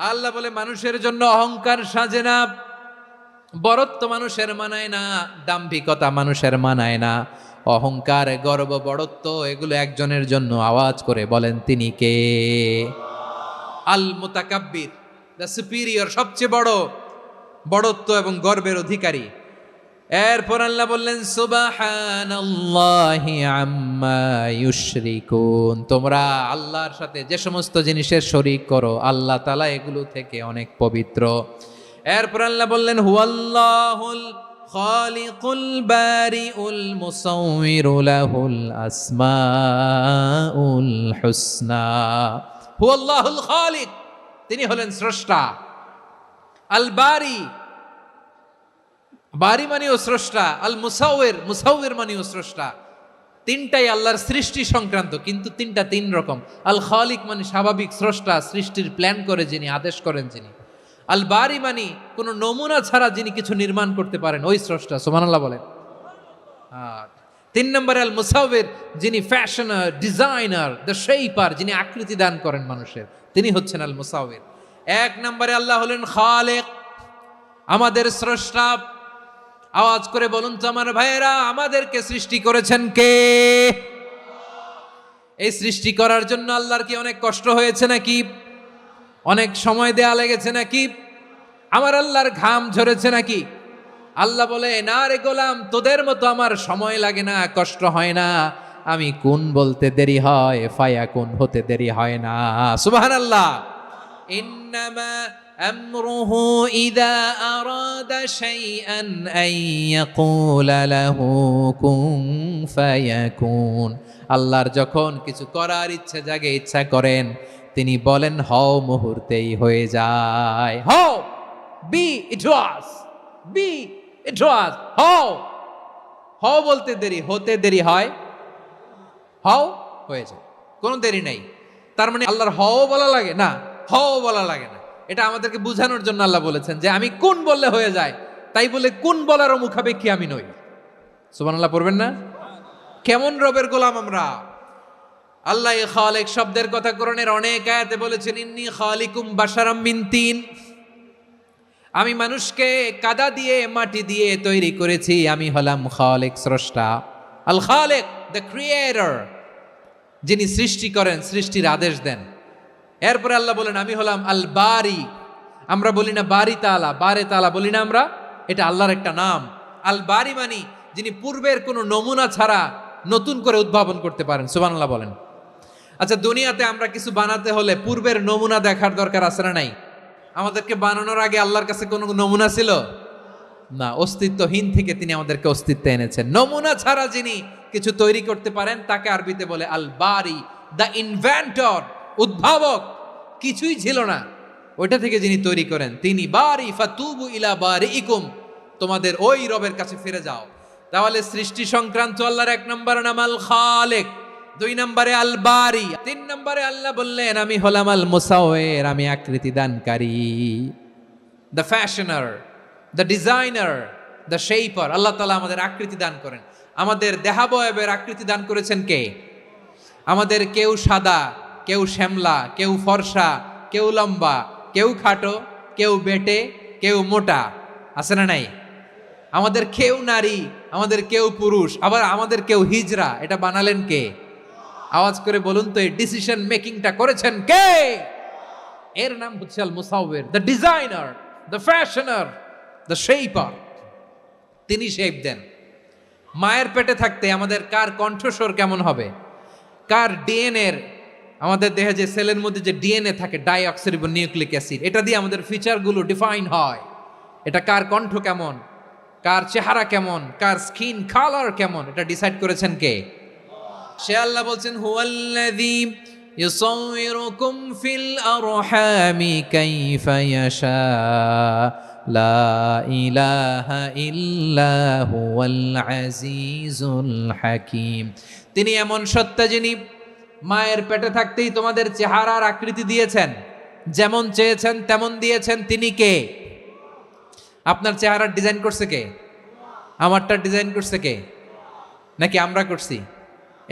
আল্লাহ বলে মানুষের জন্য অহংকার সাজে না, বড়ত্ব মানুষের মানায় না, দাম্ভিকতা মানুষের মানায় না। অহংকার, গর্ব, বড়ত্ব এগুলো একজনের জন্য। আওয়াজ করে বলেন তিনি কে? আল মুতাকাব্বির, দ্য সুপিরিয়র, সবচেয়ে বড়, বড়ত্ব এবং গর্বের অধিকারী। এরপর আল্লাহ বললেন সুবহানাল্লাহি আম্মা ইউশরিকুন, তোমরা আল্লাহর সাথে যে সমস্ত জিনিসের শরীক করো, আল্লাহ তাআলা এগুলো থেকে অনেক পবিত্র। এরপর আল্লাহ বললেন হুয়াল্লাহুল খালিকুল বারিউল মুসাউমিরু লাহুল আসমাউল হুসনা। হুয়াল্লাহুল খালিক, তিনি হলেন স্রষ্টা। আল বারি, বারি মানেও স্রষ্টা। আল মুসাউইর, মুসাউইর মানেও স্রষ্টা। তিনটাই আল্লাহর সৃষ্টি সংক্রান্ত, কিন্তু তিনটা তিন রকম। আল খালিক মানে স্বাভাবিক স্রষ্টা, সৃষ্টির প্ল্যান করে যিনি, আদেশ করেন যিনি। আল বারি মানে কোনো নমুনা ছাড়া যিনি কিছু নির্মাণ করতে পারেন, ওই স্রষ্টা। সুবহানাল্লাহ বলেন। আর 3 নম্বরে আল মুসাউইর, যিনি ফ্যাশনার, ডিজাইনার, দ্য শেপার, যিনি আকৃতি দান করেন মানুষের, তিনি হচ্ছেন আল মুসাউইর। 1 নম্বরে আল্লাহ হলেন খালেক, আমাদের স্রষ্টা। আওয়াজ করে বলুন তো আমার ভাইয়েরা, আমাদেরকে সৃষ্টি করেছেন কে? এই সৃষ্টি করার জন্য আল্লাহর কি অনেক কষ্ট হয়েছে নাকি? অনেক সময় দেয়া লেগেছে নাকি? আমার আল্লাহর ঘাম ঝরেছে নাকি? আল্লাহ বলে না রে গোলাম, তোদের মতো আমার সময় লাগে না, কষ্ট হয় না। আমি কোন বলতে দেরি হয়, ফায়াকুন হতে দেরি হয় না। সুবহানাল্লাহ। ইন্নামা আমরুহু ইযা আরাদা শাইআন আন ইয়াকুলা লাহু কুন ফায়াকুন। আল্লাহর যখন কিছু করার ইচ্ছা জাগে, ইচ্ছা করেন, তিনি বলেন হও, মুহূর্তেই হয়ে যায়। হও, বি ইট ওয়াজ, বি ইট ওয়াজ। হও, হও বলতে দেরি, হতে দেরি হয়, হও হয়ে যায়, কোনো দেরি নেই। তার মানে আল্লাহর হও বলা লাগে না, হও বলা লাগে না। এটা আমাদেরকে বুঝানোর জন্য আল্লাহ বলেছেন যে আমি কোন বললে হয়ে যায়, তাই বলে কোন বলারও মুখাপেক্ষী আমি নই। সুবহানাল্লাহ পড়বেন না? কেমন রবের গোলাম আমরা। আল্লাহ খালিক শব্দের কথা কোরআনের অনেক আয়াতে বলেছেন, ইন্নী খালিকুম বাশারাম মিন তিন, আমি মানুষকে কাদা দিয়ে, মাটি দিয়ে তৈরি করেছি, আমি হলাম খালিক, স্রষ্টা। আল খালিক, দ্য ক্রিয়েটর, যিনি সৃষ্টি করেন, সৃষ্টির আদেশ দেন। এরপরে আল্লাহ বলেন আমি হলাম আল বারি। আমরা বলি না বারি তাআলা, বারে তাআলা বলি না আমরা, এটা আল্লাহর একটা নাম। আল বারি মানি যিনি পূর্বের কোনো নমুনা ছাড়া নতুন করে উদ্ভাবন করতে পারেন। সুবহানাল্লাহ বলেন। আচ্ছা, দুনিয়াতে আমরা কিছু বানাতে হলে পূর্বের নমুনা দেখার দরকার আছে না নাই? আমাদেরকে বানানোর আগে আল্লাহর কাছে কোনো নমুনা ছিল না, অস্তিত্বহীন থেকে তিনি আমাদেরকে অস্তিত্বে এনেছেন। নমুনা ছাড়া যিনি কিছু তৈরি করতে পারেন তাকে আরবিতে বলে আল বারি, দ্য ইনভেন্টর, উদ্ভাবক। কিছুই ছিল না, ওইটা থেকে যিনি তৈরি করেন তিনি বারি। ফাতুবু ইলা বারিইকুম, তোমাদের ওই রবের কাছে ফিরে যাও। তাহলে সৃষ্টি সংক্রান্ত আল্লাহর 1 নম্বর নাম আল খালিক, 2 নম্বরে আল বারি, 3 নম্বরে আল্লাহ বললেন আমি হলাম আল মুসাউইর, আমি আকৃতি দানকারী, the fashioner, the designer, the shaper. আল্লাহ তাআলা আমাদের আকৃতি দান করেন। আমাদের দেহাবয়বের আকৃতি দান করেছেন কে? আমাদের কেউ সাদা, কেউ শ্যামলা, কেউ ফর্সা, কেউ লম্বা, কেউ খাটো, কেউ বেটে, কেউ মোটা, আছে না নাই? আমাদের কেউ নারী, আমাদের কেউ পুরুষ, আবার আমাদের কেউ হিজড়া। এটা বানালেন কে? আওয়াজ করে বলুন তো, এই ডিসিশন মেকিংটা করেছেন কে? এর নাম হচ্ছে আল মুসাউইর, the designer, the fashioner, the shaper. তিনি শেপ দেন। মায়ের পেটে থাকতে আমাদের কার কণ্ঠস্বর কেমন হবে, কার ডিএনএর আমাদের দেহে যে সেলের মধ্যে যে ডিএনএ থাকে, ডাইঅক্সিরিবোনিউক্লিক অ্যাসিড, এটা দিয়ে আমাদের ফিচারগুলো ডিফাইন হয়। এটা কার কণ্ঠ কেমন, কার চেহারা কেমন, কার স্কিন কালার কেমন, এটা ডিসাইড করেছেন কে? সে আল্লাহ বলছেন, হুয়াল্লাযী ইউসাউইরুকুম ফিল আরহামি কাইফা ইয়াশা লা ইলাহা ইল্লা হুয়াল আজিজুল হাকীম। তিনি এমন সত্তা যিনি মায়ের পেটে থাকতেই তোমাদের চেহারার আকৃতি দিয়েছেন, যেমন চেয়েছেন তেমন দিয়েছেন। তিনি কে? আপনার চেহারার ডিজাইন করছে কে? আমারটা ডিজাইন করছে কে? নাকি আমরা করছি?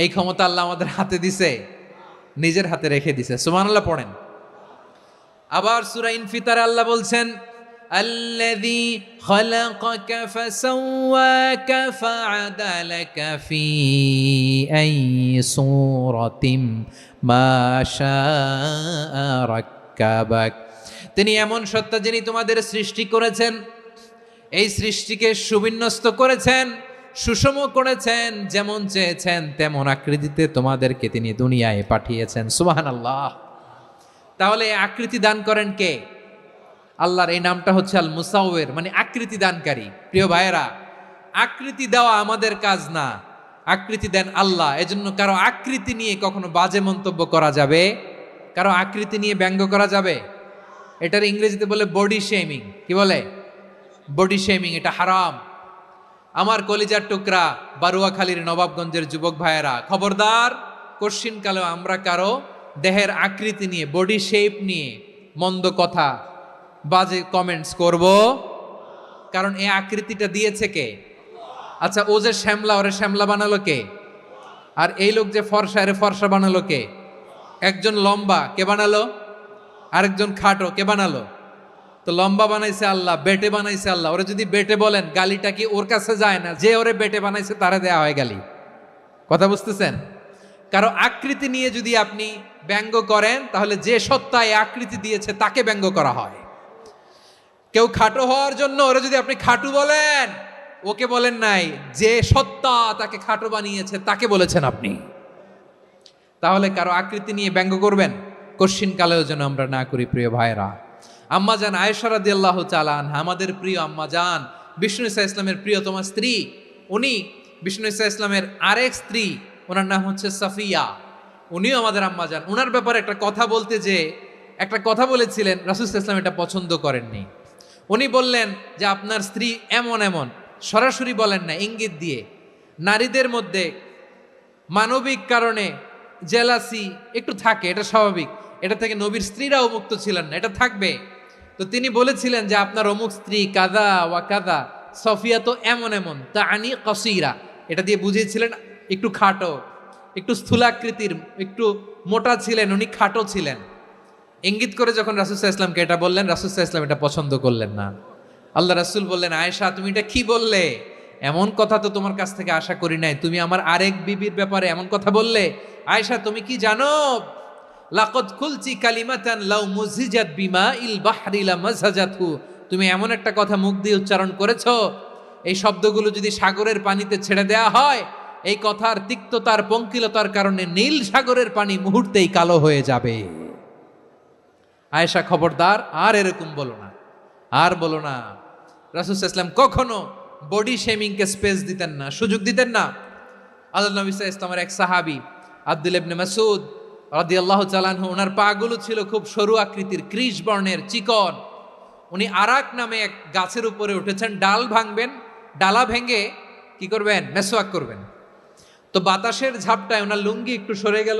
এই ক্ষমতা আল্লাহ আমাদের হাতে দিছে, নিজের হাতে রেখে দিছে। সুবহানাল্লাহ পড়েন। আবার সূরা ইনফিতারে আল্লাহ বলছেন, আল্লাযী খালাকাকা ফাসাওয়াকা ফাআদালাকা ফি আইয়ি সূরাতিন মা শাআ রাক্কাবাক। তিনি এমন সত্তা যিনি তোমাদের সৃষ্টি করেছেন, এই সৃষ্টিকে সুবিন্যস্ত করেছেন, সুষম করেছেন, যেমন চেয়েছেন তেমন আকৃতিতে তোমাদেরকে তিনি দুনিয়ায় পাঠিয়েছেন। সুবহানাল্লাহ। তাহলে আকৃতি দান করেন কে? আল্লাহর এই নামটা হচ্ছে আল মুসাউয়ের, মানে আকৃতি দানকারী। প্রিয় ভাইয়েরা, আকৃতি দেওয়া আমাদের কাজ না, আকৃতি দেন আল্লাহ। এজন্য কারো আকৃতি নিয়ে কখনো বাজে মন্তব্য করা যাবে, কারো আকৃতি নিয়ে ব্যঙ্গ করা যাবে? এটার ইংরেজিতে বলে বডি শেমিং। কি বলে? Body shaming. এটা হারাম। আমার কলিজার টুকরা বারুয়াখালীর নবাবগঞ্জের যুবক ভাইয়েরা, খবরদার, কোশ্চিনকালেও আমরা কারো দেহের আকৃতি নিয়ে, বডি শেপ নিয়ে মন্দ কথা, বাজে কমেন্টস করব, কারণ এই আকৃতিটা দিয়েছে কে? আচ্ছা, ও যে শ্যামলা, ওরে শ্যামলা বানালো কে? আর এই লোক যে ফর্সা, এরে ফর্সা বানালো কে? একজন লম্বা, কে বানালো? আরেকজন খাটো, কে বানালো? তো লম্বা বানাইছে আল্লাহ, বেটে বানাইছে আল্লাহ। ওরে যদি বেটে বলেন, গালিটা কি ওর কাছে যায় না? যে ওরে বেটে বানাইছে তারে দেয়া হয় গালি। কথা বুঝতেছেন? কারো আকৃতি নিয়ে যদি আপনি ব্যঙ্গ করেন, তাহলে যে সত্তা এই আকৃতি দিয়েছে তাকে ব্যঙ্গ করা হয়। কেউ খাটো হওয়ার জন্য ওরে যদি আপনি খাটু বলেন, ওকে বলেন নাই, যে সত্তা তাকে খাটো বানিয়েছে তাকে বলেছেন আপনি। তাহলে কারো আকৃতি নিয়ে ব্যঙ্গ করবেন, কোশ্চিন কালেও যেন আমরা না করি। প্রিয় ভাইরা, আম্মা জান আয়েশা রাদিয়াল্লাহু তাআলা আনহা, আমাদের প্রিয় আম্মা জান, বিষ্ণু ইসা ইসলামের প্রিয়তমা স্ত্রী, উনি বিষ্ণু ইসা ইসলামের আরেক স্ত্রী, ওনার নাম হচ্ছে সাফিয়া, উনিও আমাদের আম্মা জান। ওনার ব্যাপারে একটা কথা বলতে যে একটা কথা বলেছিলেন, রাসূল সাল্লাল্লাহু আলাইহি ওয়াসাল্লাম এটা পছন্দ করেননি। উনি বললেন যে আপনার স্ত্রী এমন এমন, সরাসরি বলেন না, ইঙ্গিত দিয়ে। নারীদের মধ্যে মানবিক কারণে জেলাসি একটু থাকে, এটা স্বাভাবিক। এটা থেকে নবীর স্ত্রীরাও মুক্ত ছিলেন না, এটা থাকবে। তো তিনি বলেছিলেন যে আপনার অমুক স্ত্রী কাদা ওয়া কাদা, সফিয়া তো এমন এমন, তা আনি কসিরা, এটা দিয়ে বুঝিয়েছিলেন একটু খাটো, একটু স্থূলাকৃতির, একটু মোটা ছিলেন, উনি খাটো ছিলেন। ইঙ্গিত করে যখন রাসূল সাল্লাল্লাহু আলাইহি ওয়াসাল্লামকে এটা বললেন, রাসূল সাল্লাল্লাহু আলাইহি ওয়াসাল্লাম এটা পছন্দ করলেন না। আল্লাহ রাসূল বললেন, আয়েশা তুমি এটা কি বললে? এমন কথা তো তোমার কাছ থেকে আশা করি নাই। তুমি আমার আরেক বিবির ব্যাপারে এমন কথা বললে। আয়েশা তুমি কি জানো, লাকাদ কুলতি কালিমাতান লাউ মুজিজাত বিমা ইল বাহরি লামাজাজাতহু, তুমি এমন একটা কথা মুখ দিয়ে উচ্চারণ করেছো, এই শব্দগুলো যদি সাগরের পানিতে ছেড়ে দেয়া হয়, এই কথার তিক্ততার, পঙ্কিলতার কারণে নীল সাগরের পানি মুহূর্তেই কালো হয়ে যাবে। আয়েশা খবরদার, আর এরকম বলো না, আর বলো না। রাসূল সাল্লাল্লাহু আলাইহি ওয়াসাল্লাম কখনো বডি শেমিংকে স্পেস দিতেন না, সুযোগ দিতেন না। আল্লাহ নবী সাল্লাল্লাহু আলাইহি ওয়াসাল্লামের এক সাহাবী আব্দুল্লাহ ইবনে মাসউদ রাদিয়াল্লাহু তাআলা আনহু, ওনার পাগুলো ছিল খুব সরু আকৃতির, কৃশ বর্ণের, চিকন। উনি আরাক নামে এক গাছের উপরে উঠেছেন, ডাল ভাঙবেন, ডালা ভেঙে কি করবেন? মেসওয়াক করবেন। তো বাতাসের ঝাপটায় ওনার লুঙ্গি একটু সরে গেল,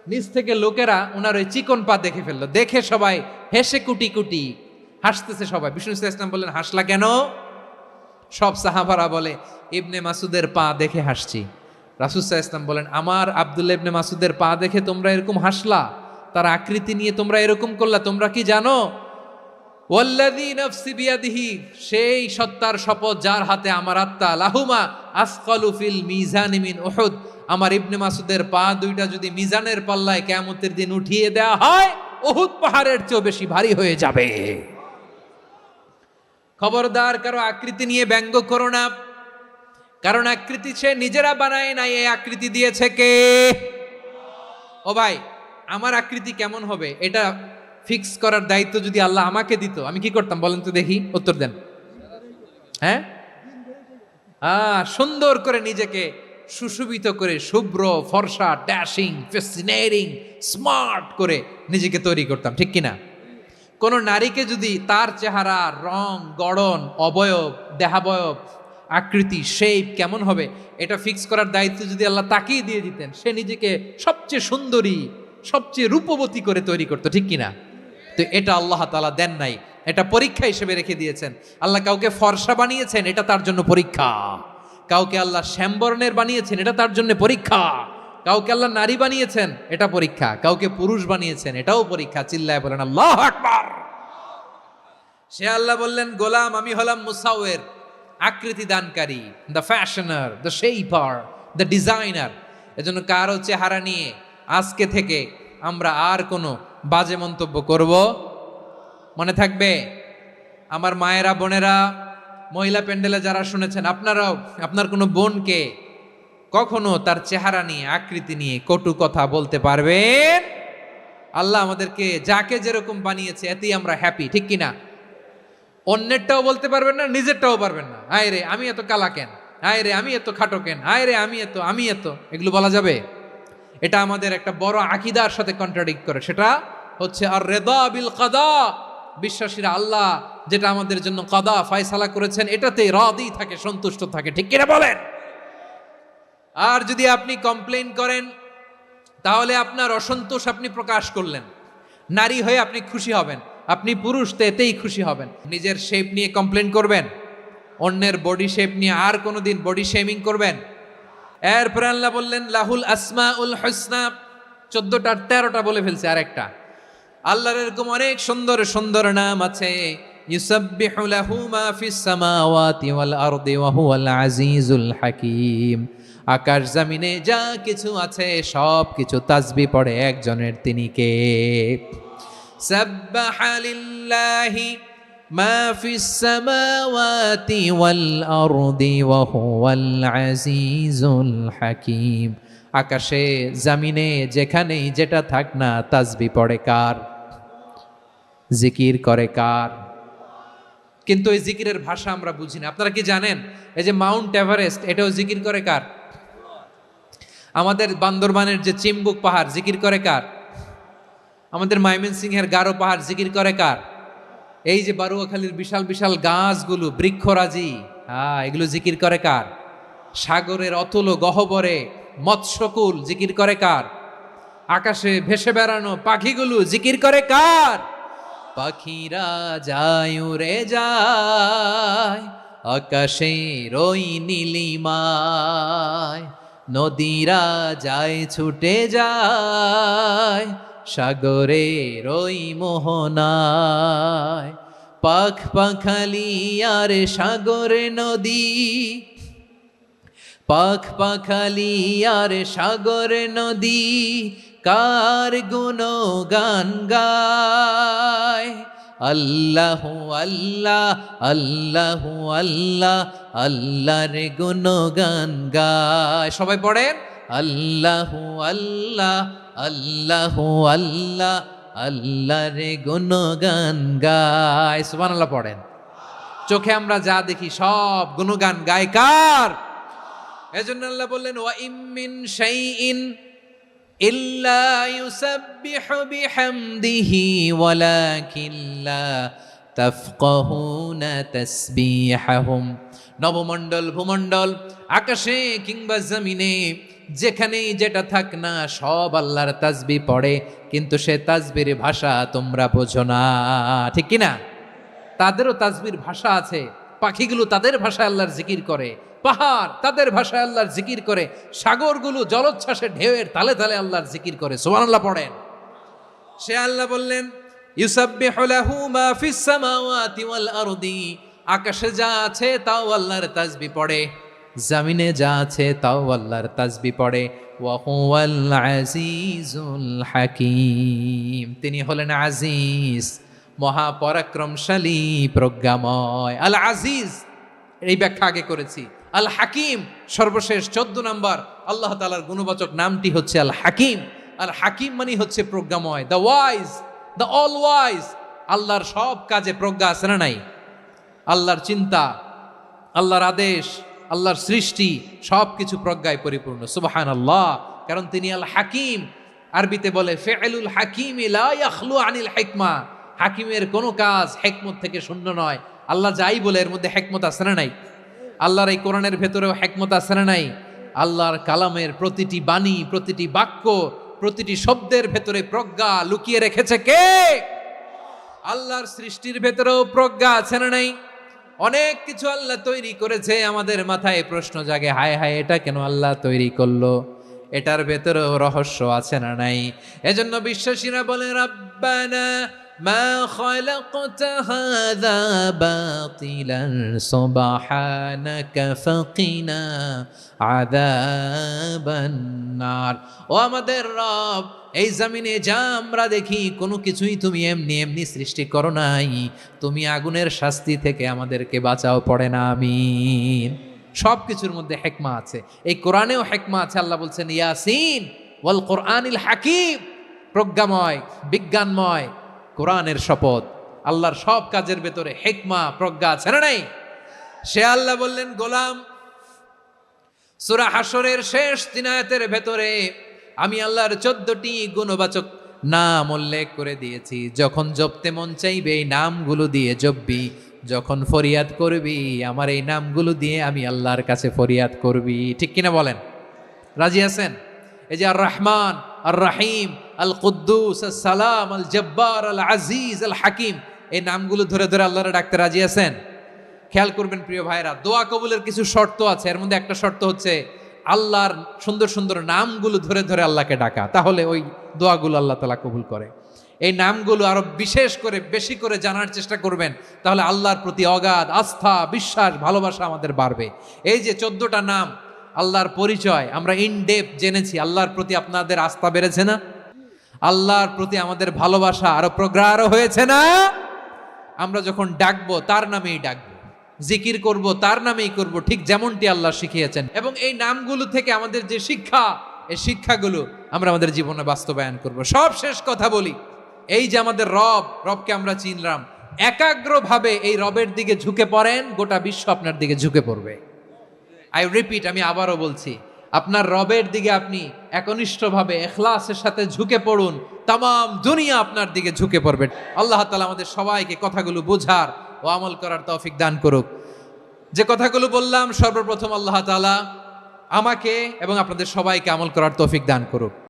নিচ থেকে লোকেরা ওনার ওই চিকন পা দেখে ফেললো। দেখে সবাই হেসে কুটি কুটি হাসতেছে সবাই। বিষ্ণু সাল্লাল্লাহু আলাইহি ওয়াসাল্লাম বললেন, হাসলা কেন? সব সাহাবারা বলে, ইবনে মাসুদের পা দেখে হাসছি। রাসূল সাল্লাল্লাহু আলাইহি ওয়াসাল্লাম বলেন, আমার আব্দুল্লাহ ইবনে মাসুদের পা দেখে তোমরা এরকম হাসলা, তার আকৃতি নিয়ে তোমরা এরকম করলা, তোমরা কি জানো? ওয়াল্লাযী নাফসি বিয়াদিহি, সেই সত্তার শপথ যার হাতে আমার আত্মা, লাহুমা আসকালু ফিল মিজানি মিন উহুদ, আমার ইবনে মাসুদের পা দুইটা যদি মিজানের পাল্লায় কিয়ামতের দিন উঠিয়ে দেওয়া হয়, উহুদ পাহাড়ের চেয়েও বেশি ভারী হয়ে যাবে। খবরদার, কারো আকৃতি নিয়ে ব্যঙ্গ করো না, কারণ আকৃতি সে নিজেরা বানায় নাই, এই আকৃতি দিয়েছে কে? ও ভাই, আমার আকৃতি কেমন হবে এটা ফিক্স করার দায়িত্ব যদি আল্লাহ আমাকে দিত, আমি কি করতাম বলেন তো দেখি, উত্তর দেন। হ্যাঁ, সুন্দর করে নিজেকে সুশোভিত করে, শুভ্র ফর্সা ড্যাশিং ফ্যাসিনেটিং স্মার্ট করে নিজেকে তৈরি করতাম, ঠিক কিনা? কোন নারীকে যদি তার চেহারা, রং, গড়ন, অবয়ব, দেহাবয়ব, আকৃতি, শেপ কেমন হবে এটা ফিক্স করার দায়িত্ব যদি আল্লাহ তাকেই দিয়ে দিতেন, সে নিজেকে সবচেয়ে সুন্দরী, সবচেয়ে রূপবতী করে তৈরি করতো, ঠিক কিনা? তো এটা আল্লাহ তাআলা দেন নাই, এটা পরীক্ষা হিসেবে রেখে দিয়েছেন। আল্লাহ কাউকে ফর্সা বানিয়েছেন, এটা তার জন্য পরীক্ষা। কাউকে আল্লাহ শ্যামবর্ণের বানিয়েছেন, এটা তার জন্য পরীক্ষা। কাউকে আল্লাহ নারী বানিয়েছেন, এটা পরীক্ষা। কাউকে পুরুষ বানিয়েছেন, এটাও পরীক্ষা। চিল্লায় বলেন আল্লাহু আকবার। সে আল্লাহ বললেন, গোলাম আমি হলাম মুসাওয়ের, আকৃতি দানকারী, the fashioner, the shaper, the designer. এজন্য কারো চেহারা নিয়ে আজকে থেকে আমরা আর কোনো বাজে মন্তব্য করব, মনে থাকবে? আমার মায়েরা, বোনেরা, মহিলা প্যান্ডেলে যারা শুনেছেন, আপনারাও আপনার কোনো বোনকে কখনো তার চেহারা নিয়ে, আকৃতি নিয়ে কটু কথা বলতে পারবেন? আল্লাহ আমাদেরকে যাকে যেরকম বানিয়েছে এতেই আমরা হ্যাপি, ঠিক কিনা? অন্যেরটাও বলতে পারবেন না, নিজেরটাও পারবেন না। হায় রে আমি এত কালা কেন, হায় রে আমি এত খাটো কেন, হায় রে আমি এত, এগুলো বলা যাবে? এটা আমাদের একটা বড় আকীদার সাথে কন্ট্রাডিক্ট করে। সেটা হচ্ছে আর রিদা বিল কাদা, বিশ্বাসীরা আল্লাহ যেটা আমাদের জন্য কাদা ফয়সালা করেছেন এটাতে রাদি থাকে, সন্তুষ্ট থাকে, ঠিক কিনা বলেন? আর যদি আপনি কমপ্লেইন করেন তাহলে আপনার অসন্তোষ আপনি প্রকাশ করলেন। নারী হয়ে আপনি খুশি হবেন, আপনি পুরুষ তো এতেই খুশি হবেন। নিজের শেপ নিয়ে কমপ্লেন করবেন, অন্যের বডি শেপ নিয়ে আর কোনোদিন বডি শেমিং করবেন? এরপর আল্লাহ বললেন লাহুল আসমাউল হুসনা, 14টা 13টা বলে ফেলছে, আরেকটা। আল্লাহর এরকম অনেক সুন্দর সুন্দর নাম আছে। ইউসাব্বিহু লাহু মা ফিস সামাওয়াতি ওয়াল আরদি ওয়া হুয়াল আজিজুল হাকীম। আকাশ জমিনে যা কিছু আছে সব কিছু তাসবিহ পড়ে একজনের, তিনি কে? সাব্বাহা লিল্লাহি মা ফিস সামাওয়াতি ওয়াল আরদি ওয়া হুয়াল আজিজুল হাকীম। আকাশে জমিনে যেখানেই যেটা থাক না, তাসবিহ পড়ে কার? জিকির করে কার? কিন্তু এই জিকিরের ভাষা আমরা বুঝি না। আপনারা কি জানেন এই যে মাউন্ট এভারেস্ট, এটাও জিকির করে কার? আমাদের বান্দরবানের যে চিম্বুক পাহাড়, জিকির করে কার? আমাদের ময়মনসিংহের গারো পাহাড়, জিকির করে কার? এই যে বারুয়াখালীর বিশাল বিশাল গাছগুলো, বৃক্ষরাজি, এগুলো জিকির করে কার? সাগরের অতল গহ্বরে মৎস্যকুল, জিকির করে কার? আকাশে ভেসে বেড়ানো পাখিগুলো, জিকির করে কার? পাখিরা যায় উড়ে যায় আকাশের ওই নীলিমায়, নদীরা যায় ছুটে যায় সাগরের ওই মোহনায়। পাখ পাখালি আর সাগরে নদী, পাখ পাখালি আর সাগরে নদী, কার গুণগান গায়? আল্লাহু আল্লাহ আল্লাহু আল্লাহ, আল্লাহর গুণগান গায়। সবাই পড়েন আল্লাহু আল্লাহ আল্লাহু আল্লাহ, আল্লাহর গুণগান গায়। সুবহানাল্লাহ পড়েন। চোখে আমরা যা দেখি সব গুণগান গায় কার? এজন্য আল্লাহ বললেন ওয়া ইম মিন শাইইন ইল্লা ইউসাব্বিহু বিহামদিহি ওয়ালাকিন লা তাফকাহুনা তাসবিহাহুম। নবমণ্ডল, ভূমণ্ডল, আকাশে কিংবা জমিনে যেখানেই যেটা থাক না সব আল্লাহর তাসবিহ পড়ে, কিন্তু সে তাসবির ভাষা তোমরা বোঝো না, ঠিক কিনা? তাদেরও তাসবির ভাষা আছে। পাখিগুলো তাদের ভাষায় আল্লাহর জিকির করে, পাহাড় তাদের ভাষায় আল্লাহর জিকির করে, সাগরগুলো জলোচ্ছ্বাসে ঢেউয়ের তালে তালে আল্লাহর জিকির করে। সুবহানাল্লাহ পড়েন। সে আল্লাহ বললেন ইউসাব্বিহু লাহু মা ফিস সামাওয়াতি ওয়াল আরদি, আকাশে যা আছে তাও আল্লাহর তাসবিহ পড়ে, জমিনে যা আছে তাও আল্লাহর তাসবিহ পড়ে। ওয়া হুয়াল আজিজুল হাকীম, তিনি হলেন আজিজ, মহাপরাক্রমশালী, প্রজ্ঞাময়। আল আজিজ এই ব্যাখ্যা আগে করেছি। আল হাকিম সর্বশেষ 14 নম্বর আল্লাহ তাআলার গুণবাচক নামটি হচ্ছে আল হাকিম। আর হাকিম মানে হচ্ছে প্রজ্ঞাময়, the wise, the all wise. আল্লাহর সব কাজে প্রজ্ঞা আছে না নাই? আল্লাহর চিন্তা, আল্লাহর আদেশ, আল্লাহর সৃষ্টি সব কিছু প্রজ্ঞায় পরিপূর্ণ। সুবহানাল্লাহ। কারণ তিনি আল হাকিম। আরবিতে বলে ফিআলুল হাকিম লা ইয়াখলু আনিল হিকমা। হাকিমের কোনো কাজ হিকমত থেকে শূন্য নয়। আল্লাহ যাই বলে এর মধ্যে হিকমত আছে না নাই? আল্লাহর এই কোরআনের ভেতরেও হিকমত আছে না নাই? আল্লাহর কালামের প্রতিটি বাণী, প্রতিটি বাক্য, প্রতিটি শব্দের ভেতরে প্রজ্ঞা লুকিয়ে রেখেছে কে? আল্লাহর সৃষ্টির ভেতরেও প্রজ্ঞা আছে না নাই? অনেক কিছু আল্লাহ তৈরি করেছে, আমাদের মাথায় প্রশ্ন জাগে, হায় হায় এটা কেন আল্লাহ তৈরি করলো? এটার ভেতরেও রহস্য আছে না নাই? এজন্য বিশ্বাসীরা বলে রাব্বানা মা খালাকতা হাযা বাতিলান সুবহানাকা ফাকিনা আযাবান নার। ও আমাদের রব, এই জমিনে যা আমরা দেখি কোনো কিছুই তুমি এমনি এমনি সৃষ্টি করো নাই, তুমি আগুনের শাস্তি থেকে আমাদেরকে বাঁচাও, পড়ে না আমিন। সব কিছুর মধ্যে হিকমা আছে, এই কোরআনেও হিকমা আছে। আল্লাহ বলছেন ইয়াসিন ওয়াল কোরআনিল হাকিম, প্রজ্ঞাময়, বিজ্ঞানময় কোরআনের শপথ। আল্লাহর সব কাজের ভেতরে হিকমা, প্রজ্ঞা আছে না নাই? সে আল্লাহ বললেন গোলাম, সূরা হাশরের শেষ 3 আয়াতের ভেতরে আমি আল্লাহর 14টি গুণবাচক নাম উল্লেখ করে দিয়েছি। যখন জপতে মন চাইবে এই নামগুলো দিয়ে জপবি, যখন ফরিয়াদ করবি আমার এই নামগুলো দিয়ে আমি আল্লাহর কাছে ফরিয়াদ করবি। ঠিক কিনা বলেন? রাজি আছেন? এই যে আর রহমান, আর রাহিম, আল কুদ্দুস, আল সালাম, আল জব্বার, আল আজিজ, আল হাকিম, এই নামগুলো ধরে ধরে আল্লাহরে ডাকতে রাজি আছেন? খেয়াল করবেন প্রিয় ভাইরা, দোয়া কবুলের কিছু শর্ত আছে। এর মধ্যে একটা শর্ত হচ্ছে আল্লাহর সুন্দর সুন্দর নামগুলো ধরে ধরে আল্লাহকে ডাকা, তাহলে ওই দোয়াগুলো আল্লাহ তাআলা কবুল করে। এই নামগুলো আরো বিশেষ করে বেশি করে জানার চেষ্টা করবেন, তাহলে আল্লাহর প্রতি অগাধ আস্থা, বিশ্বাস, ভালোবাসা আমাদের বাড়বে। এই যে 14টা নাম, আল্লাহর পরিচয় আমরা ইন ডেপথ জেনেছি। আল্লাহর প্রতি আপনাদের আস্থা বেড়েছে না? আল্লাহর প্রতি আমাদের ভালোবাসা আরো প্রগাঢ় হয়েছে না? আমরা যখন ডাকবো তার নামেই ডাকবো, জিকির করব তার নামেই করব, ঠিক যেমনটি আল্লাহ শিখিয়েছেন। এবং এই নামগুলো থেকে আমাদের যে শিক্ষা, এই শিক্ষাগুলো আমরা আমাদের জীবনে বাস্তবায়ন করব। সব শেষ কথা বলি, এই যে আমাদের রবকে আমরা চিনলাম, একাগ্রভাবে এই রবের দিকে ঝুঁকে পড়েন, গোটা বিশ্ব আপনার দিকে ঝুঁকে পড়বে। আই রিপিট, আমি আবারও বলছি, আপনার রবের দিকে আপনি একনিষ্ঠভাবে ইখলাসের সাথে ঝুঁকে পড়ুন, তামাম দুনিয়া আপনার দিকে ঝুঁকে পড়বে। আল্লাহ তাআলা আমাদের সবাইকে কথাগুলো বোঝার ও আমল করার তৌফিক দান করুক। যে কথাগুলো বললাম, সর্বপ্রথম আল্লাহ তাআলা আমাকে এবং আপনাদের সবাইকে আমল করার তৌফিক দান করুক।